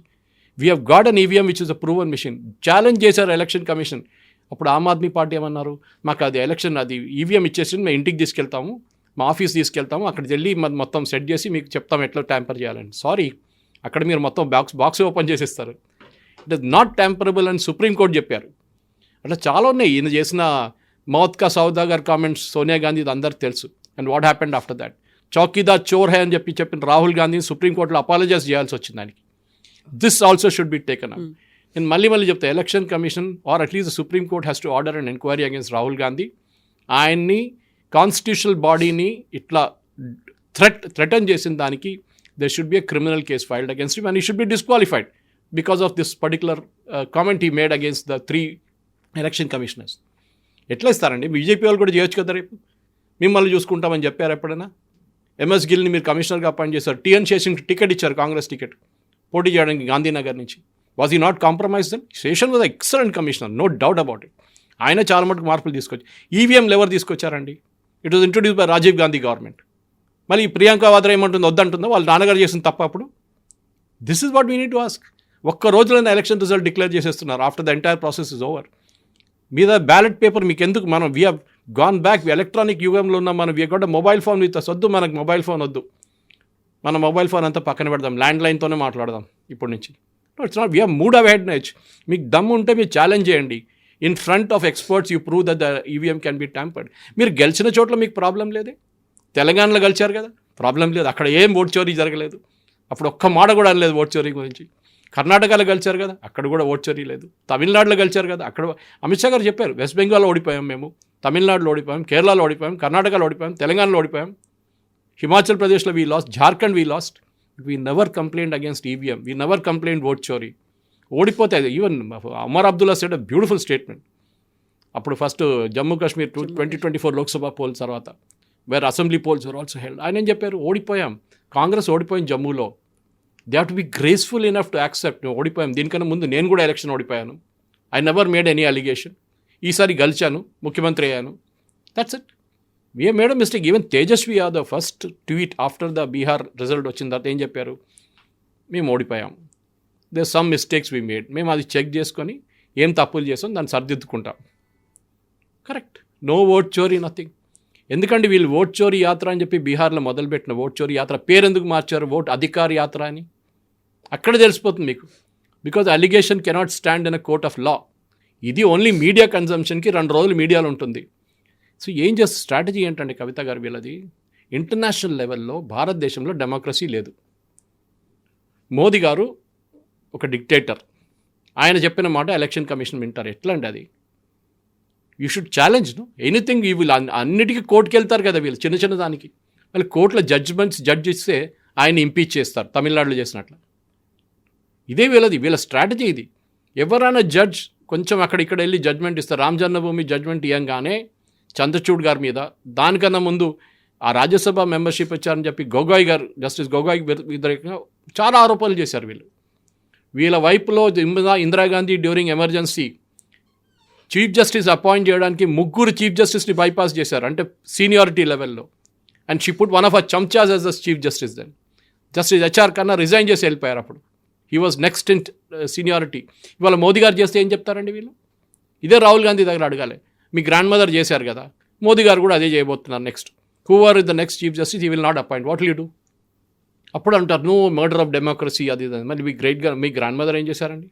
We have got an EVM which is a proven machine. Challenge చేశారు ఎలక్షన్ కమిషన్. అప్పుడు ఆమ్ ఆద్మీ పార్టీ ఏమన్నారు, మాకు అది ఎలక్షన్ అది ఈవీఎం ఇచ్చేసి మేము ఇంటికి తీసుకెళ్తాము, మా ఆఫీస్ తీసుకెళ్తాము, అక్కడికి వెళ్ళి మొత్తం సెట్ చేసి మీకు చెప్తాం ఎట్లా ట్యాంపర్ చేయాలని. సారీ, అక్కడ మీరు మొత్తం బాక్స్ ఓపెన్ చేసేస్తారు. ఇట్ ఇస్ నాట్ ట్యాంపరబుల్ అని సుప్రీంకోర్టు చెప్పారు. అట్లా చాలా ఉన్నాయి. ఈయన చేసిన మౌత్ కా సౌదాగర్ కామెంట్స్ సోనియా గాంధీ అందరికి తెలుసు. And what happened after that? Chowkidar Chor high అని చెప్పిన రాహుల్ గాంధీని సుప్రీంకోర్టులో అపాలజైజ్ చేయాల్సి వచ్చింది దానికి. This also should be taken up. నేను మళ్ళీ చెప్తా, election commission or at least supreme court has to order and enquiry against Rahul Gandhi. ఆయన్ని కాన్స్టిట్యూషనల్ బాడీని ఇట్లా థ్రెటన్ చేసిన దానికి there should be a criminal case filed against him and he should be disqualified because of this particular comment he made against the 3 election commissioners. ఎట్లా ఇస్తారండి? BJP వాళ్ళు కూడా చేయొచ్చు కదా. రేపు మిమ్మల్ని చూసుకుంటామని చెప్పారు ఎప్పుడైనా? ఎంఎస్ గిల్ని మీరు కమిషనర్గా అపాయింట్ చేశారు. టీఎన్ శేషన్కి టికెట్ ఇచ్చారు, కాంగ్రెస్ టికెట్, పోటీ చేయడానికి గాంధీనగర్ నుంచి. Was he not compromise then? Seshan was excellent commissioner, no doubt about it. ఆయన చాలా మటుకు మార్పులు తీసుకొచ్చి. ఈవీఎంలు ఎవరు తీసుకొచ్చారండి? It was introduce by Rajiv Gandhi government. మళ్ళీ ప్రియాంక వాద్రా ఏమంటుందో వద్దంటుందో, వాళ్ళ నాన్నగారు చేసిన తప్ప అప్పుడు. This is what we need to ask. ఒక్క రోజులోనే ఎలక్షన్ రిజల్ట్ డిక్లేర్ చేసేస్తున్నారు after the entire process is over. మీద బ్యాలెట్ పేపర్ మీకు ఎందుకు? మనం we have gone back, electronic యుగంలో ఉన్నాం మనం. We got mobile phone with వద్దు, మనకు మొబైల్ ఫోన్ వద్దు. మన మొబైల్ ఫోన్ అంతా పక్కన పెడదాం, ల్యాండ్ లైన్తోనే మాట్లాడదాం ఇప్పటి నుంచి. It's not, we have moved ahead much. మీకు దమ్ము ఉంటే మీరు ఛాలెంజ్ చేయండి. In front of experts you prove that the EVM can be tampered. మీరు గెలిచిన చోట్ల మీకు ప్రాబ్లం లేదే. తెలంగాణలో గెలిచారు కదా, ప్రాబ్లం లేదు. అక్కడ ఏం ఓట్ చోరీ జరగలేదు. అప్పుడు ఒక్క మాట కూడా అనలేదు ఓట్ చోరీ గురించి. కర్ణాటకలో గెలిచారు కదా, అక్కడ కూడా ఓట్ చోరీ లేదు. తమిళనాడులో గెలిచారు కదా, అక్కడ అమిత్ షా గారు చెప్పారు, వెస్ట్ బెంగాల్లో ఓడిపోయాం మేము, తమిళనాడులో ఓడిపోయాం, కేరళలో ఓడిపోయాం, కర్ణాటకలో ఓడిపోయాం, తెలంగాణలో ఓడిపోయాం. హిమాచల్ ప్రదేశ్లో we last, Jharkhand we last, we never complaint against EVM, we never complaint vote చోరీ. ఓడిపోతే even Amar Abdullah said a beautiful statement అప్పుడు ఫస్ట్ జమ్మూ కాశ్మీర్ 2024 లోక్సభ పోల్స్ తర్వాత, wear assembly poles were also held. ఆయన ఏం చెప్పారు, ఓడిపోయాం, కాంగ్రెస్ ఓడిపోయింది జమ్మూలో, they have to be graceful enough to accept, ఓడిపోయాం, దీనికన్నా ముందు నేను కూడా ఎలక్షన్ ఓడిపోయాను, I never made any allegation, ఈసారి గెలిచాను, ముఖ్యమంత్రి అయ్యాను, that's it. We made a mistake. Even Tejashwi Yadav first tweet after the Bihar result వచ్చిన తర్వాత ఏం చెప్పారు, మేము ఓడిపోయాం, they some mistakes we made, మేము అది చెక్ చేసుకొని ఏం తప్పులు చేసాం దాన్ని సరిదిద్దుకుంటాం. కరెక్ట్, నో ఓట్ చోరీ, నథింగ్. ఎందుకంటే వీళ్ళు ఓట్ చోరీ యాత్ర అని చెప్పి బీహార్లో మొదలుపెట్టిన ఓట్ చోరీ యాత్ర పేరు ఎందుకు మార్చారు, ఓట్ అధికార్ యాత్ర అని? అక్కడ తెలిసిపోతుంది మీకు. Because allegation cannot stand in a court of law. ఇది ఓన్లీ మీడియా కన్జంప్షన్కి 2 రోజులు మీడియాలో ఉంటుంది. సో ఏం చేస్తే స్ట్రాటజీ ఏంటంటే కవిత గారు వీళ్ళది, ఇంటర్నేషనల్ లెవెల్లో భారతదేశంలో డెమోక్రసీ లేదు. మోదీ గారు ఒక డిక్టేటర్, ఆయన చెప్పిన మాట ఎలక్షన్ కమిషన్ వింటారు. ఎట్లా అండి అది? You should challenge know anything. వీళ్ళు అన్నిటికీ కోర్టుకి వెళ్తారు కదా వీళ్ళు, చిన్న చిన్న దానికి. వాళ్ళు కోర్టులో జడ్జ్ ఇస్తే ఆయన ఇంపీచ్ చేస్తారు, తమిళనాడులో చేసినట్లు. ఇదే వీళ్ళ స్ట్రాటజీ ఇది. ఎవరైనా జడ్జ్ కొంచెం అక్కడ వెళ్ళి జడ్జ్మెంట్ ఇస్తారు. రామ్ జన్మభూమి జడ్జ్మెంట్ ఇవ్వగానే చంద్రచూడ్ గారి మీద, దానికన్నా ముందు ఆ రాజ్యసభ మెంబర్షిప్ వచ్చారని చెప్పి గొగోయ్ గారు, జస్టిస్ గొగోయ్ వ్యతిరేకంగా చాలా ఆరోపణలు చేశారు వీళ్ళు. వీళ్ళ వైపులో Indira Gandhi during emergency chief justice appoint చేయడానికి 3 చీఫ్ జస్టిస్ని బైపాస్ చేశారు, అంటే సీనియారిటీ లెవెల్లో. And she put one of a చంచాస్ as the chief justice. Then justice HR కన్నా రిజైన్ చేసి వెళ్ళిపోయారు. అప్పుడు he was next in seniority. ఇవాళ మోదీ గారు చేస్తే ఏం చెప్తారండి వీళ్ళు? ఇదే రాహుల్ గాంధీ దగ్గర అడగాలి. మీ గ్రాండ్ మదర్ చేశారు కదా, మోదీ గారు కూడా అదే చేయబోతున్నారు next. Who are the next chief justice, he will not appoint, what will you do? అప్పుడు అంటారు నో మర్డర్ ఆఫ్ డెమోక్రసీ అది ఇది. మరి మీ గ్రాండ్ మదర్ ఏం చేశారండి?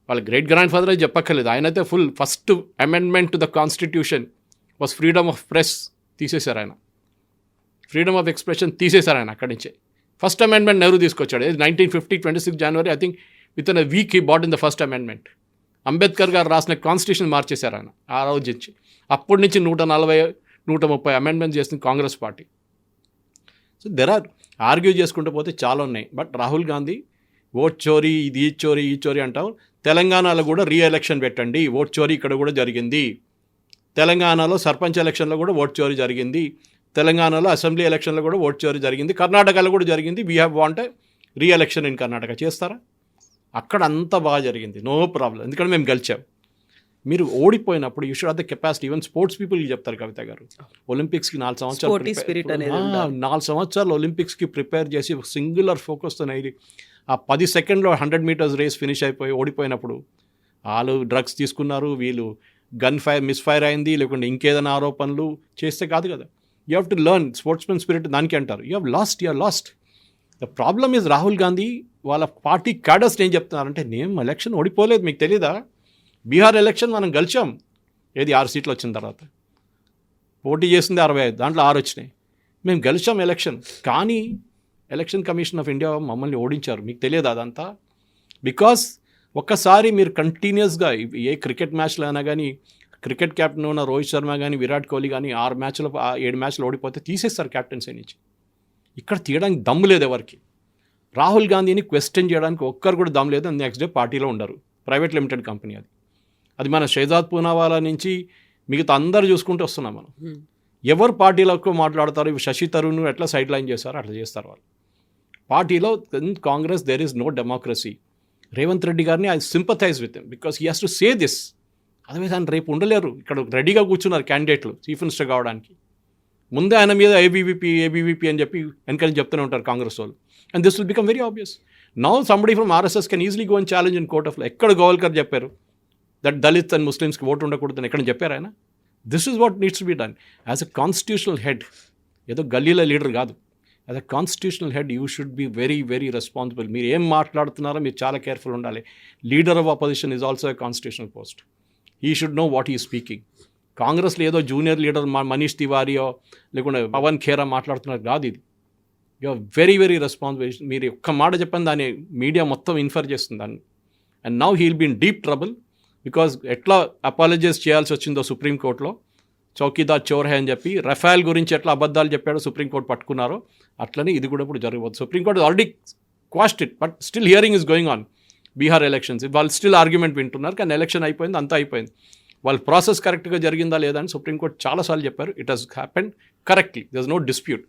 వాళ్ళ గ్రేట్ గ్రాండ్ ఫాదర్ అయితే చెప్పక్కర్లేదు. ఆయనైతే first amendment to the constitution was freedom of press తీసేశారు ఆయన, ఫ్రీడమ్ ఆఫ్ ఎక్స్ప్రెషన్ తీసేశారు ఆయన అక్కడి నుంచే. ఫస్ట్ అమెండ్మెంట్ నెహ్రూ తీసుకొచ్చాడు 1950 26 జనవరి. I think within a week he brought in the first amendment. Ambedkar గారు రాసిన కాన్స్టిట్యూషన్ మార్చేశారు ఆయన ఆ రోజు నుంచి. అప్పటి నుంచి 140 130 అమెండ్మెంట్స్ చేసింది కాంగ్రెస్ పార్టీ. సో ఆర్గ్యూ చేసుకుంటూ పోతే చాలా ఉన్నాయి. బట్ రాహుల్ గాంధీ ఓట్ చోరీ, ఇది ఈ చోరీ అంటావు. తెలంగాణలో కూడా రీఎలక్షన్ పెట్టండి, ఓట్ చోరీ ఇక్కడ కూడా జరిగింది. తెలంగాణలో సర్పంచ్ ఎలక్షన్లో కూడా ఓట్ చోరీ జరిగింది, తెలంగాణలో అసెంబ్లీ ఎలక్షన్లో కూడా ఓట్ చోరీ జరిగింది, కర్ణాటకలో కూడా జరిగింది. We have want re-election in Karnataka. చేస్తారా? అక్కడ అంతా బాగా జరిగింది, నో ప్రాబ్లం, ఎందుకంటే మేము గెలిచాం. మీరు ఓడిపోయినప్పుడు you should have the capacity. Even sports పీపుల్కి చెప్తారు కవిత గారు, ఒలింపిక్స్కి 4 సంవత్సరాలు ఒలింపిక్స్కి ప్రిపేర్ చేసి సింగులర్ ఫోకస్తో ఆ 10 సెకండ్లో 100 మీటర్స్ రేస్ ఫినిష్ అయిపోయి ఓడిపోయినప్పుడు వాళ్ళు డ్రగ్స్ తీసుకున్నారు, వీళ్ళు మిస్ఫైర్ అయింది, లేకుంటే ఇంకేదైనా ఆరోపణలు చేస్తే కాదు కదా. You have to learn sportsmen spirit, దానికి అంటారు. You have lost. The problem is Rahul Gandhi వాళ్ళ పార్టీ క్యాడర్స్ ఏం చెప్తున్నారంటే, నేను ఎలక్షన్ ఓడిపోలేదు, మీకు తెలీదా? బీహార్ ఎలక్షన్ మనం గెలిచాం, 6 సీట్లు వచ్చిన తర్వాత. పోటీ చేసింది 65, దాంట్లో 6 వచ్చినాయి. మేము గెలిచాం ఎలక్షన్, కానీ ఎలక్షన్ కమిషన్ ఆఫ్ ఇండియా మమ్మల్ని ఓడించారు. మీకు తెలియదు అదంతా? బికాస్ ఒక్కసారి మీరు కంటిన్యూస్గా ఏ క్రికెట్ మ్యాచ్లో అయినా కానీ, క్రికెట్ కెప్టెన్ ఉన్న రోహిత్ శర్మ కానీ, విరాట్ కోహ్లీ కానీ 7 మ్యాచ్లు ఓడిపోతే తీసేస్తారు క్యాప్టెన్సీ నుంచి. ఇక్కడ తీయడానికి దమ్ము లేదు ఎవరికి. రాహుల్ గాంధీని క్వశ్చన్ చేయడానికి ఒక్కరు కూడా దమ్ము లేదు. నెక్స్ట్ డే పార్టీలో ఉండరు. ప్రైవేట్ లిమిటెడ్ కంపెనీ అది మన షహజాద్ పూనావాలా నుంచి మిగతా అందరూ చూసుకుంటూ వస్తున్నాం మనం. ఎవరు పార్టీలకు మాట్లాడతారు, శశి తరూర్ ఎట్లా సైడ్ లైన్ చేస్తారో అట్లా చేస్తారు వాళ్ళు. పార్టీలో Congress there is no democracy. Revanth Reddy గారిని I sympathise with him because he has to say this. Otherwise ఆయన రేపు ఉండలేరు. ఇక్కడ రెడీగా కూర్చున్నారు క్యాండిడేట్లు చీఫ్ మినిస్టర్ కావడానికి. ముందే ఆయన మీద ఏబీవీపీ అని చెప్పి వెనకాల చెప్తూనే ఉంటారు కాంగ్రెస్ వాళ్ళు. And this will become very obvious. Now somebody from RSS can easily go and challenge in court of లా. ఎక్కడ గోవల్కర్ చెప్పారు దట్ దళిత్ అండ్ ముస్లిమ్స్కి ఓటు ఉండకూడదని ఎక్కడ చెప్పారు ఆయన? This is what needs to be done as a constitutional head. ఏదో గల్లీల leader కాదు, as a constitutional head you should be very very responsible. మీరు ఏం మాట్లాడుతున్నారో మీరు చాలా కేర్ఫుల్ ఉండాలి. Leader of opposition is also a constitutional post. He should know what he speaking. కాంగ్రెస్లో ఏదో జూనియర్ లీడర్ మనీష్ తివారీయో లేకుంటే పవన్ ఖేరా మాట్లాడుతున్నారు కాదు ఇది. You are very very responsible. మీరు ఒక్క మాట చెప్పని దాన్ని మీడియా మొత్తం ఇన్ఫర్ చేస్తుంది దాన్ని. And now he will be in deep trouble because ఎట్లా అపాలజైజ్ చేయాల్సి వచ్చిందో సుప్రీంకోర్టులో చౌకీదార్ చోర్ హే అని చెప్పి రఫేల్ గురించి ఎట్లా అబద్ధాలు చెప్పాడో సుప్రీంకోర్టు పట్టుకున్నారో అట్లనే ఇది కూడా ఇప్పుడు జరగబోతుంది. Supreme court already quashed it, but still hearing is going on. Bihar elections వాళ్ళు స్టిల్ ఆర్గ్యుమెంట్ వింటున్నారు, కానీ ఎలక్షన్ అయిపోయింది, అంతా అయిపోయింది. వాళ్ళ ప్రాసెస్ కరెక్ట్గా జరిగిందా లేదా అని సుప్రీంకోర్టు చాలాసార్లు చెప్పారు. It has happened correctly, there is no dispute.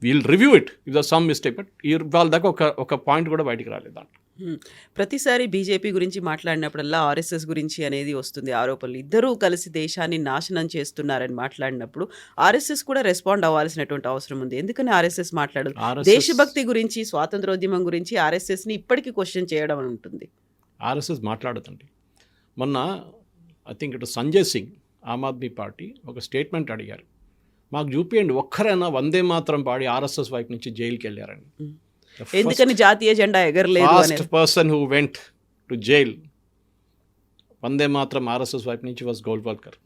We'll review it if the some mistake, but వాళ్ళ దాకా ఒక పాయింట్ కూడా బయటికి రాలేదు దాంట్లో. ప్రతిసారి బీజేపీ గురించి మాట్లాడినప్పుడల్లా ఆర్ఎస్ఎస్ గురించి అనేది వస్తుంది ఆరోపణలు. ఇద్దరూ కలిసి దేశాన్ని నాశనం చేస్తున్నారని మాట్లాడినప్పుడు ఆర్ఎస్ఎస్ కూడా రెస్పాండ్ అవ్వాల్సినటువంటి అవసరం ఉంది. ఎందుకని ఆర్ఎస్ఎస్ మాట్లాడదు? దేశభక్తి గురించి, స్వాతంత్రోద్యమం గురించి ఆర్ఎస్ఎస్ని ఇప్పటికీ క్వశ్చన్ చేయడం అని ఉంటుంది. ఆర్ఎస్ఎస్ మాట్లాడదండి. మొన్న ఐ థింక్ ఇటు సంజయ్ సింగ్ ఆమ్ ఆద్మీ పార్టీ ఒక స్టేట్మెంట్ అడిగారు, మాకు చూపియండి ఒక్కరైనా వందే మాత్రం పాడి ఆర్ఎస్ఎస్ వైపు నుంచి జైలుకి వెళ్ళారని. ఎందుకని జాతీయ జెండా ఎగరలేదు? First person who went to jail Vande Mataram RSS వైపు నుంచి వాజ్ గోల్వాల్కర్.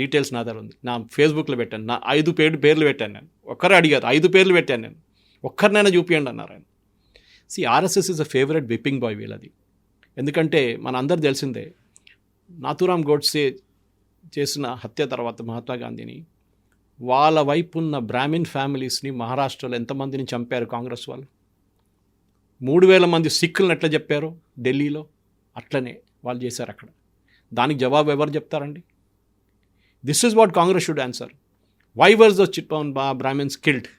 డీటెయిల్స్ నా దగ్గర ఉంది, నా ఫేస్బుక్లో పెట్టాను. నా 5 పేర్లు పెట్టాను నేను. ఒక్కరే అడిగారు, 5 పేర్లు పెట్టాను నేను, ఒక్కరినైనా చూపియండి అన్నారు ఆయన. RSS is a favourite whipping boy వీళ్ళది. ఎందుకంటే మన అందరు తెలిసిందే, నాథూరామ్ గోడ్సే చేసిన హత్య తర్వాత మహాత్మా గాంధీని, వాళ్ళ వైపు ఉన్న బ్రాహ్మిన్ ఫ్యామిలీస్ని మహారాష్ట్రలో ఎంతమందిని చంపారు కాంగ్రెస్ వాళ్ళు? 3000 మంది సిక్కులను ఎట్లా చెప్పారు ఢిల్లీలో, అట్లనే వాళ్ళు చేశారు అక్కడ. దానికి జవాబు ఎవరు చెప్తారండి? This is what Congress should answer. Why was the చిట్పౌన్ Brahmins killed?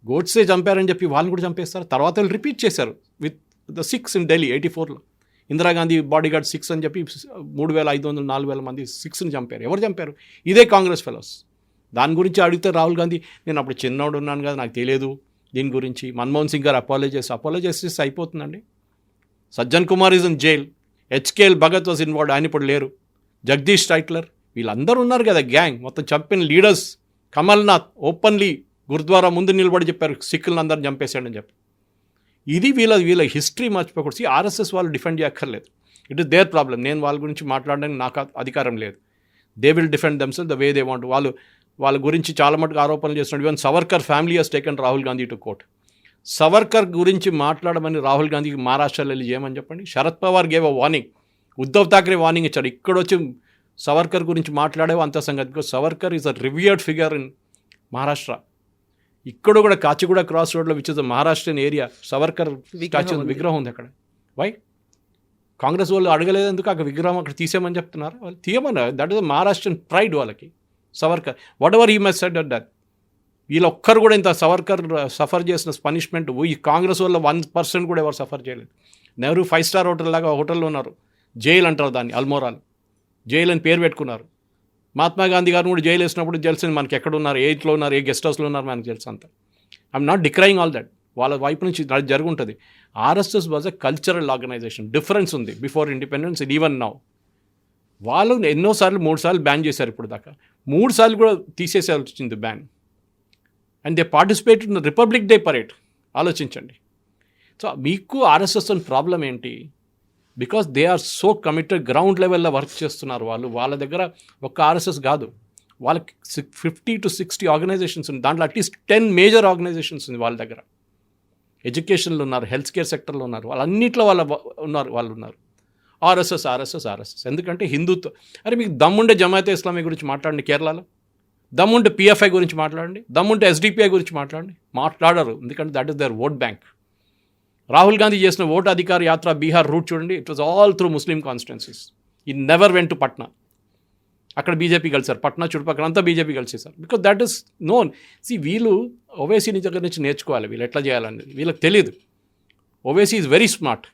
Godse చంపారని చెప్పి వాళ్ళని కూడా చంపేస్తారు. తర్వాత వాళ్ళు రిపీట్ చేశారు with the six in Delhi 84లో. Indira Gandhi bodyguard 6 అని చెప్పి 3500 4000 మంది 6ని చంపారు. ఎవరు చంపారు? ఇదే కాంగ్రెస్ ఫెలోస్. దాని గురించి అడిగితే రాహుల్ గాంధీ, నేను అప్పుడు చిన్నోడు ఉన్నాను కదా, నాకు తెలియదు దీని గురించి. మన్మోహన్ సింగ్ గారు అపాలజైజ్ చేస్తే అయిపోతుందండి. Sajjan Kumar is in jail, HKL Bhagat was involved, ఆయన ఇప్పుడు లేరు. జగదీష్ టైట్లర్, వీళ్ళందరూ ఉన్నారు కదా గ్యాంగ్, మొత్తం చంపిన లీడర్స్. కమల్నాథ్ ఓపెన్లీ గురుద్వారా ముందు నిలబడి చెప్పారు సిక్కులను అందరిని చంపేశాడని చెప్పి. ఇది వీళ్ళ హిస్టరీ మర్చిపోకూడదు. ఆర్ఎస్ఎస్ వాళ్ళు డిఫెండ్ చేయక్కర్లేదు, ఇట్ ఇస్ దేర్ ప్రాబ్లం. నేను వాళ్ళ గురించి మాట్లాడడానికి నాకు అధికారం లేదు. They will defend themselves the way they want. వాళ్ళ గురించి చాలా మటుకు ఆరోపణలు చేస్తున్నారు. Even Savarkar family has taken Rahul Gandhi to court. Savarkar గురించి మాట్లాడమని రాహుల్ గాంధీకి మహారాష్ట్రలో వెళ్ళి చేయమని చెప్పండి. Sharad Pawar gave a warning, Uddhav Thackeray warning ఇచ్చాడు, ఇక్కడ వచ్చి సవర్కర్ గురించి మాట్లాడేవో అంత సంగతి. Because Savarkar is a revered figure in Maharashtra. ఇక్కడ కూడా కాచిగూడ క్రాస్ రోడ్లో which is the Maharashtrian area, Savarkar statue విగ్రహం ఉంది అక్కడ. వై? కాంగ్రెస్ వాళ్ళు అడగలేదు ఎందుకు అక్కడ విగ్రహం అక్కడ తీసేయమని చెప్తున్నారు? వాళ్ళు తీయమన్నారు. దట్ ఈస్ మహారాష్ట్రన్ ప్రైడ్ వాళ్ళకి. Savarkar what ever he must said that. వీళ్ళు ఒక్కరు కూడా ఇంత సవర్కర్ సఫర్ చేసిన పనిష్మెంట్ ఈ కాంగ్రెస్ వల్ల 1% కూడా ఎవరు సఫర్ చేయలేదు. నెహ్రూ 5 స్టార్ హోటల్ లాగా హోటల్లో ఉన్నారు. జైలు అంటారు దాన్ని, అల్మోరాలు జైలు అని పేరు పెట్టుకున్నారు. మహాత్మా గాంధీ గారు కూడా జైలు వేసినప్పుడు తెలిసింది మనకి ఎక్కడ ఉన్నారు, ఏ ఇంట్లో ఉన్నారు, ఏ గెస్ట్ హౌస్లో ఉన్నారు మనకు తెలుసు అంతా. I'm not decrying all that. వాళ్ళ వైపు నుంచి జరుగుంటుంది. RSS was a cultural organisation. Difference ఉంది before independence and even now. వాళ్ళు ఎన్నోసార్లు 3 సార్లు బ్యాన్ చేశారు, ఇప్పుడు దాకా 3 సార్లు కూడా తీసేసాల్సి వచ్చింది ban. And they participate in Republic Day parade. ఆలోచించండి. సో మీకు ఆర్ఎస్ఎస్ అని ప్రాబ్లం ఏంటి? Because they are so committed, ground లెవెల్లో వర్క్ చేస్తున్నారు వాళ్ళు. వాళ్ళ దగ్గర ఒక్క ఆర్ఎస్ఎస్ కాదు, వాళ్ళకి 50 to 60 ఆర్గనైజేషన్స్ ఉంది. దాంట్లో అట్లీస్ట్ 10 మేజర్ ఆర్గనైజేషన్స్ ఉంది వాళ్ళ దగ్గర. ఎడ్యుకేషన్లో ఉన్నారు, హెల్త్ కేర్ సెక్టర్లో ఉన్నారు, వాళ్ళన్నింటిలో వాళ్ళు ఉన్నారు. ఆర్ఎస్ఎస్. ఎందుకంటే హిందుత్వ. అరే మీకు దమ్ముండే జమాయతే ఇస్లామీ గురించి మాట్లాడండి కేరళలో, దమ్ముంటే పిఎఫ్ఐ గురించి మాట్లాడండి, దమ్ముంటే ఎస్డిపిఐ గురించి మాట్లాడండి. మాట్లాడరు, ఎందుకంటే that is their vote bank. Rahul Gandhi చేసిన ఓటు అధికార యాత్ర బీహార్ రూట్ చూడండి, it was all through Muslim constituencies. He never went to Patna. అక్కడ బీజేపీ కలిసారు, పట్నా చుట్టుపక్కల అంతా బీజేపీ కలిసేసారు. Because that is known. వీళ్ళు ఓవైసీ దగ్గర నుంచి నేర్చుకోవాలి వీళ్ళు ఎట్లా చేయాలనేది. వీళ్ళకి తెలియదు. Owaisi is very smart.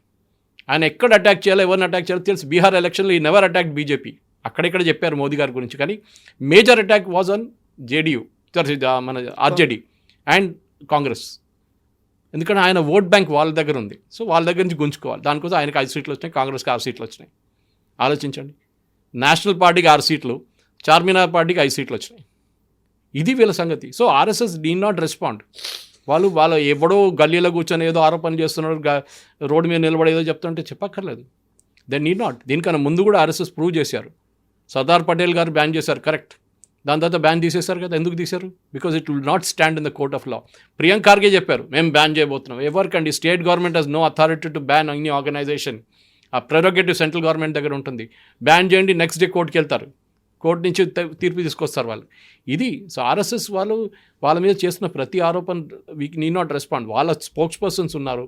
ఆయన ఎక్కడ అటాక్ చేయాలో, ఎవరిని అటాక్ చేయాలో తెలుసు. బీహార్ ఎలక్షన్లో ఈ నెవర్ అటాక్ బీజేపీ. అక్కడెక్కడ చెప్పారు మోదీ గారి గురించి, కానీ major attack was on JDU, మన ఆర్జేడీ అండ్ కాంగ్రెస్. ఎందుకంటే ఆయన ఓట్ బ్యాంక్ వాళ్ళ దగ్గర ఉంది. సో వాళ్ళ దగ్గర నుంచి గుంజుకోవాలి. దానికోసం ఆయనకి 5 సీట్లు వచ్చినాయి, కాంగ్రెస్కి 6 సీట్లు వచ్చినాయి. ఆలోచించండి. నేషనల్ పార్టీకి 6 సీట్లు, చార్మినార్ పార్టీకి 5 సీట్లు వచ్చినాయి. ఇది వీళ్ళ సంగతి. So RSS did not respond. వాళ్ళు ఎవడో గల్లీలో కూర్చొని ఏదో ఆరోపణ చేస్తున్నారు, రోడ్డు మీద నిలబడి ఏదో చెప్తుంటే చెప్పక్కర్లేదు. They need not. దీనికన్నా ముందు కూడా ఆర్ఎస్ఎస్ ప్రూవ్ చేశారు. సర్దార్ పటేల్ గారు బ్యాన్ చేశారు, కరెక్ట్. దాని తర్వాత బ్యాన్ తీసేశారు కదా. ఎందుకు తీశారు? Because it will not stand in the court of law. Priyank Kharge చెప్పారు మేము బ్యాన్ చేయబోతున్నాం. ఎవరికండి? State government has no authority to ban any organisation. ఆ ప్రెరోగేటివ్ సెంట్రల్ గవర్నమెంట్ దగ్గర ఉంటుంది. బ్యాన్ చేయండి, నెక్స్ట్ డే కోర్టుకి వెళ్తారు, కోర్టు నుంచి తీర్పు తీసుకొస్తారు వాళ్ళు. ఇది సో ఆర్ఎస్ఎస్ వాళ్ళు వాళ్ళ మీద చేస్తున్న ప్రతి ఆరోపణ వీ నీడ్ నాట్ రెస్పాండ్. వాళ్ళ స్పోక్స్ పర్సన్స్ ఉన్నారు,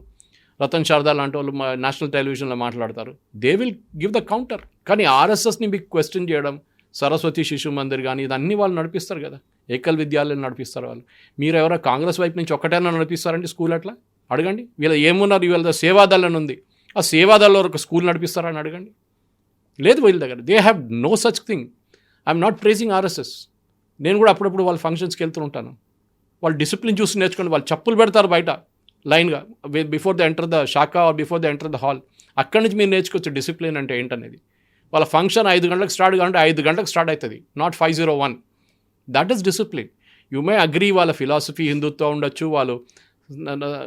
రతన్ శారదా లాంటి వాళ్ళు నేషనల్ టెలివిజన్లో మాట్లాడతారు, they will give the counter. కానీ ఆర్ఎస్ఎస్ని మీకు క్వశ్చన్ చేయడం, సరస్వతి శిశు మందిర్ కానీ ఇదన్నీ వాళ్ళు నడిపిస్తారు కదా, ఏకల్ విద్యాలయం నడిపిస్తారు వాళ్ళు. మీరు ఎవరో కాంగ్రెస్ వైపు నుంచి ఒక్కటైనా నడిపిస్తారండి స్కూల్? అట్లా అడగండి. వీళ్ళ ఏమున్నారు, వీళ్ళ సేవాదళం ఉంది, ఆ సేవాదళంలో ఒక స్కూల్ నడిపిస్తారని అడగండి. లేదు వీళ్ళ దగ్గర, they have no such thing. I'm not praising RSS. నేను కూడా అప్పుడప్పుడు వాళ్ళ ఫంక్షన్స్కి వెళ్తూ ఉంటాను. వాళ్ళు డిసిప్లిన్ చూసి నేర్చుకోండి. వాళ్ళు చెప్పులు పెడతారు బయట లైన్గా, before the enter the shakha or before the enter the hall. అక్కడి నుంచి మీరు నేర్చుకోవచ్చు డిసిప్లిన్ అంటే ఏంటనేది. వాళ్ళ ఫంక్షన్ 5 గంటలకు స్టార్ట్ కావాలంటే 5 గంటలకు స్టార్ట్ అవుతుంది, not 5:01. That is discipline. You may agree వాళ్ళ ఫిలాసఫీ హిందుత్వం ఉండొచ్చు,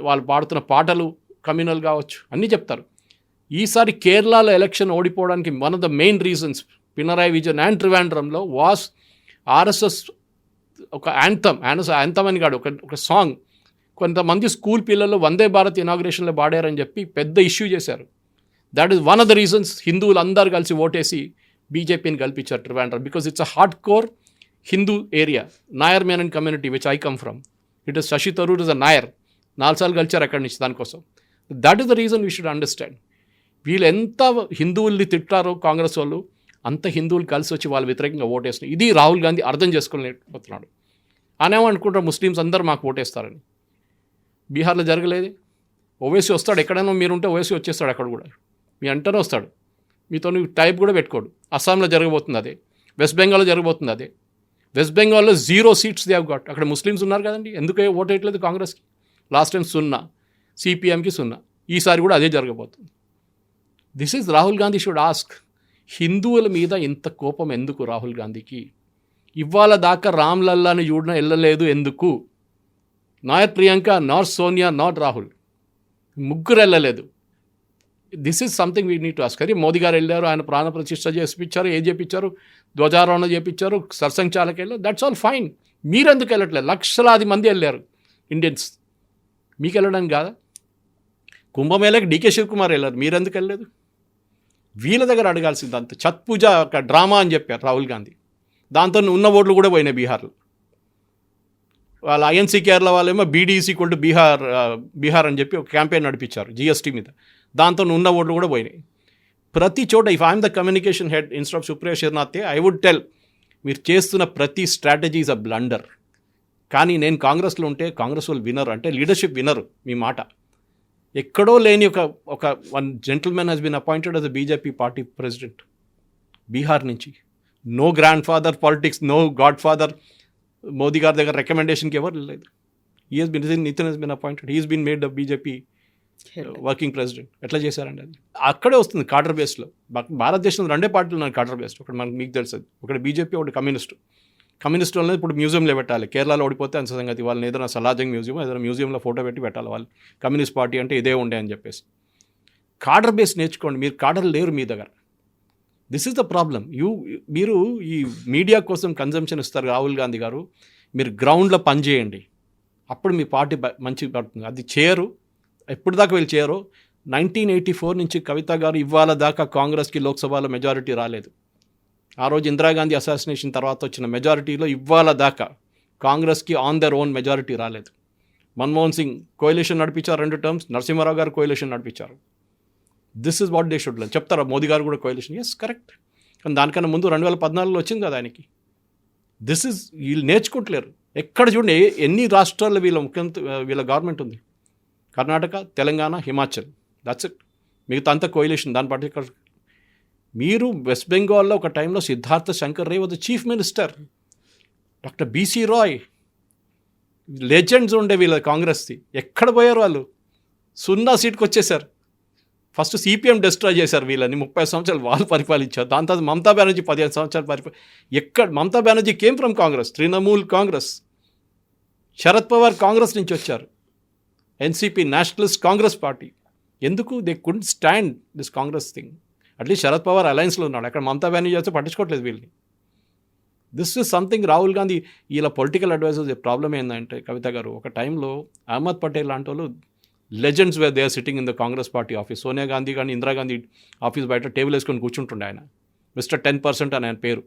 వాళ్ళు పాడుతున్న పాటలు కమ్యూనల్ కావచ్చు, అన్నీ చెప్తారు. ఈసారి కేరళలో ఎలక్షన్ ఓడిపోవడానికి one of the main reasons Pinarayi Vijayan and త్రివేంద్రంలో వాస్ ఆర్ఎస్ఎస్ ఒక యాంథమ్ అని కాదు, ఒక సాంగ్. కొంతమంది స్కూల్ పిల్లలు వందే భారత్ ఇనాగ్రేషన్లో పాడారని చెప్పి పెద్ద ఇష్యూ చేశారు. That is one of the reasons హిందువులు అందరూ కలిసి ఓటేసి బీజేపీని గెలిపించారు Trivandrum, because it's a hard core Hindu area. Nair Menon community which I come from, it is Shashi Tharoor is a Nair. 4 సార్లు కలిచారు అక్కడి నుంచి దానికోసం. That is the reason we should understand. వీళ్ళు ఎంత హిందువుల్ని తిట్టారో కాంగ్రెస్ వాళ్ళు, అంత హిందువులు కలిసి వచ్చి వాళ్ళ వ్యతిరేకంగా ఓటేస్తున్నారు. ఇది రాహుల్ గాంధీ అర్థం చేసుకోలేకపోతున్నాడు. అనేమనుకుంటారు ముస్లిమ్స్ అందరూ మాకు ఓటేస్తారని. బీహార్లో జరగలేదు. ఓవైసీ వస్తాడు, ఎక్కడైనా మీరుంటే ఓవైసీ వచ్చేస్తాడు అక్కడ కూడా, మీ అంటనే వస్తాడు, మీతో టైప్ కూడా పెట్టుకోడు. అస్సాంలో జరగబోతుంది అదే, వెస్ట్ బెంగాల్లో జరగబోతుంది అదే. వెస్ట్ బెంగాల్లో 0 seats దే హావ్ గాట్. అక్కడ ముస్లిమ్స్ ఉన్నారు కదండి, ఎందుకు ఓట్ వేయట్లేదు కాంగ్రెస్కి? లాస్ట్ టైం 0, సిపిఎంకి 0, ఈసారి కూడా అదే జరగబోతుంది. This is Rahul Gandhi should ask. హిందువుల మీద ఇంత కోపం ఎందుకు రాహుల్ గాంధీకి? ఇవాళ దాకా రామ్లల్లాని చూడడం వెళ్ళలేదు ఎందుకు? నాయర్ ప్రియాంక, నాట్ సోనియా, నాట్ రాహుల్, ముగ్గురు వెళ్ళలేదు. This is something we need to ask. అది మోదీ గారు వెళ్ళారు, ఆయన ప్రాణ ప్రతిష్ఠ చేపించారు, ఏం చేపించారు, ధ్వజారోహణ చేపించారు, సర్సంఘ్ చాలకి వెళ్ళారు, దట్స్ ఆల్ ఫైన్. మీరెందుకు వెళ్ళట్లేదు? లక్షలాది మంది వెళ్ళారు ఇండియన్స్, మీకు వెళ్ళడానికి కాదా? కుంభమేళకి డీకే శివకుమార్ వెళ్ళారు, మీరెందుకు వెళ్ళలేదు? వీళ్ళ దగ్గర అడగాల్సింది. అంత ఛత్ పూజ ఒక డ్రామా అని చెప్పారు రాహుల్ గాంధీ, దాంతో ఉన్న ఓట్లు కూడా పోయినాయి బీహార్లో. వాళ్ళ ఐఎన్సీ కేరళ వాళ్ళేమో బీడీసీ = బీహార్ అని చెప్పి ఒక క్యాంపెయిన్ నడిపించారు జిఎస్టీ మీద, దాంతో ఉన్న ఓట్లు కూడా పోయినాయి. ప్రతి చోట if I'm the communication head instead of Supriya Shrinate, I would tell మీరు చేస్తున్న ప్రతి స్ట్రాటజీ ఈజ్ అ బ్లండర్. కానీ నేను కాంగ్రెస్లో ఉంటే కాంగ్రెస్ వాళ్ళు వినరు, అంటే లీడర్షిప్ వినరు మీ మాట. ఎక్కడో లేని ఒక one gentleman has been appointed as a BJP party president Bihar నుంచి. No grandfather politics, no godfather. Modi గారి దగ్గర రికమెండేషన్కి ఎవరు లేదు. Nitin has been appointed, he's been made the BJP working president. ఎట్లా చేశారండి అది? అక్కడే వస్తుంది కాడర్ బేస్లో. భారతదేశంలో 2 పార్టీలు ఉన్నాయి కాడర్ బేస్డ్. ఒకటి మీకు తెలుసు, ఒకటి బీజేపీ, ఒకటి కమ్యూనిస్ట్ వాళ్ళని ఇప్పుడు మ్యూజియంలో పెట్టాలి. కేరళలో ఓడిపోతే అంత సంగతి, వాళ్ళని ఏదైనా సలాజంగ్ మ్యూజియం, ఏదైనా మ్యూజియంలో ఫోటో పెట్టి పెట్టాలి. వాళ్ళు కమ్యూనిస్ట్ పార్టీ అంటే ఇదే ఉండే అని చెప్పేసి. కాడర్ బేస్ నేర్చుకోండి. మీరు కాడర్ లేరు మీ దగ్గర. This is the problem. మీరు ఈ మీడియా కోసం కన్జంప్షన్ ఇస్తారు రాహుల్ గాంధీ గారు. మీరు గ్రౌండ్లో పనిచేయండి, అప్పుడు మీ పార్టీ మంచిగా పడుతుంది. అది చేయరు, ఎప్పుడు దాకా వీళ్ళు చేయరు. 1984 నుంచి కవిత గారు ఇవాళ దాకా కాంగ్రెస్కి లోక్సభలో మెజారిటీ రాలేదు. ఆ రోజు ఇందిరాగాంధీ అసాసినేషన్ తర్వాత వచ్చిన మెజారిటీలో ఇవాళ దాకా కాంగ్రెస్కి ఆన్ దర్ ఓన్ మెజారిటీ రాలేదు. మన్మోహన్ సింగ్ కోయలేషన్ నడిపించారు 2 terms, నరసింహారావు గారు కోయలేషన్ నడిపించారు. This is what they should learn. చెప్తారా మోదీ గారు కూడా కోయలేషన్? Yes, correct. కానీ దానికన్నా ముందు 2014లో వచ్చింది కదా ఆయనకి. దిస్ ఇస్, వీళ్ళు నేర్చుకుంటలేరు. ఎక్కడ చూడండి ఎన్ని రాష్ట్రాల్లో వీళ్ళ గవర్నమెంట్ ఉంది. Karnataka, Telangana, Himachal, that's it. మిగతా అంతా కోయలేషన్. దాని పర్టికులర్ మీరు వెస్ట్ బెంగాల్లో ఒక టైంలో Siddhartha Shankar Ray was the chief minister. Doctor BC Roy, legends ఉండే వీళ్ళ కాంగ్రెస్ది. ఎక్కడ పోయారు వాళ్ళు? 0 సీట్కి వచ్చేసారు. ఫస్ట్ సిపిఎం డిస్ట్రాయ్ చేశారు వీళ్ళని. 30 సంవత్సరాలు వాళ్ళు పరిపాలించారు. దాని తర్వాత మమతా బెనర్జీ 15 సంవత్సరాలు ఎక్కడ? Mamata Banerjee came from Congress, Trinamool Congress. శరద్ పవార్ కాంగ్రెస్ నుంచి వచ్చారు, ఎన్సీపీ, నేషనలిస్ట్ కాంగ్రెస్ పార్టీ. ఎందుకు? They couldn't stand this Congress thing. At least Sharad Pawar అలయన్స్లో ఉన్నాడు, అక్కడ మమతా బెనర్జీ చేస్తే పట్టించుకోవట్లేదు వీళ్ళని. This is something Rahul Gandhi వీళ్ళ పొలిటికల్ అడ్వైజర్స్ ప్రాబ్లం ఏంటంటే, కవిత గారు, ఒక టైంలో అహ్మద్ పటేల్ లాంటి వాళ్ళు legends where they are sitting in the Congress party office. Sonia Gandhi కానీ ఇందిరాగాంధీ ఆఫీస్ బయట టేబుల్ వేసుకొని కూర్చుంటుండే ఆయన. మిస్టర్ 10% అని ఆయన పేరు.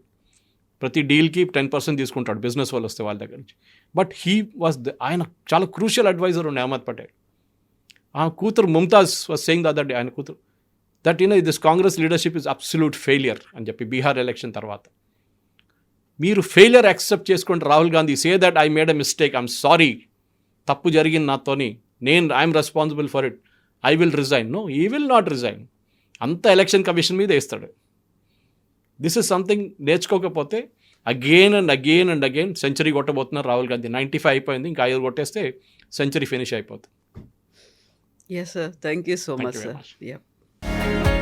ప్రతి డీల్కి 10% తీసుకుంటాడు బిజినెస్ వాళ్ళు వస్తే వాళ్ళ దగ్గర నుంచి. బట్ హీ వాజ్ ఆయన చాలా క్రూషియల్ అడ్వైజర్ ఉండే అహ్మద్ పటేల్. ఆ కూతురు Mumtaz was saying the other day, ఆయన కూతురు, that this Congress leadership is absolute failure అని చెప్పి బీహార్ ఎలక్షన్ తర్వాత. మీరు ఫెయిలియర్ యాక్సెప్ట్ చేసుకుంటే Rahul Gandhi say that I made a mistake, I'm sorry, తప్పు జరిగింది నాతోని, I'm responsible for it, I will resign. No, he will not resign. అంత ఎలక్షన్ కమిషన్ మీద వేస్తాడు. దిస్ ఇస్ సంథింగ్ నేర్చుకోకపోతే అగైన్ అండ్ అగైన్ సెంచరీ కొట్టబోతున్నారు రాహుల్ గాంధీ. 95 అయిపోయింది, ఇంకా 5 కొట్టేస్తే సెంచరీ ఫినిష్ అయిపోతుంది. Yes sir, thank you so Thank much you very sir.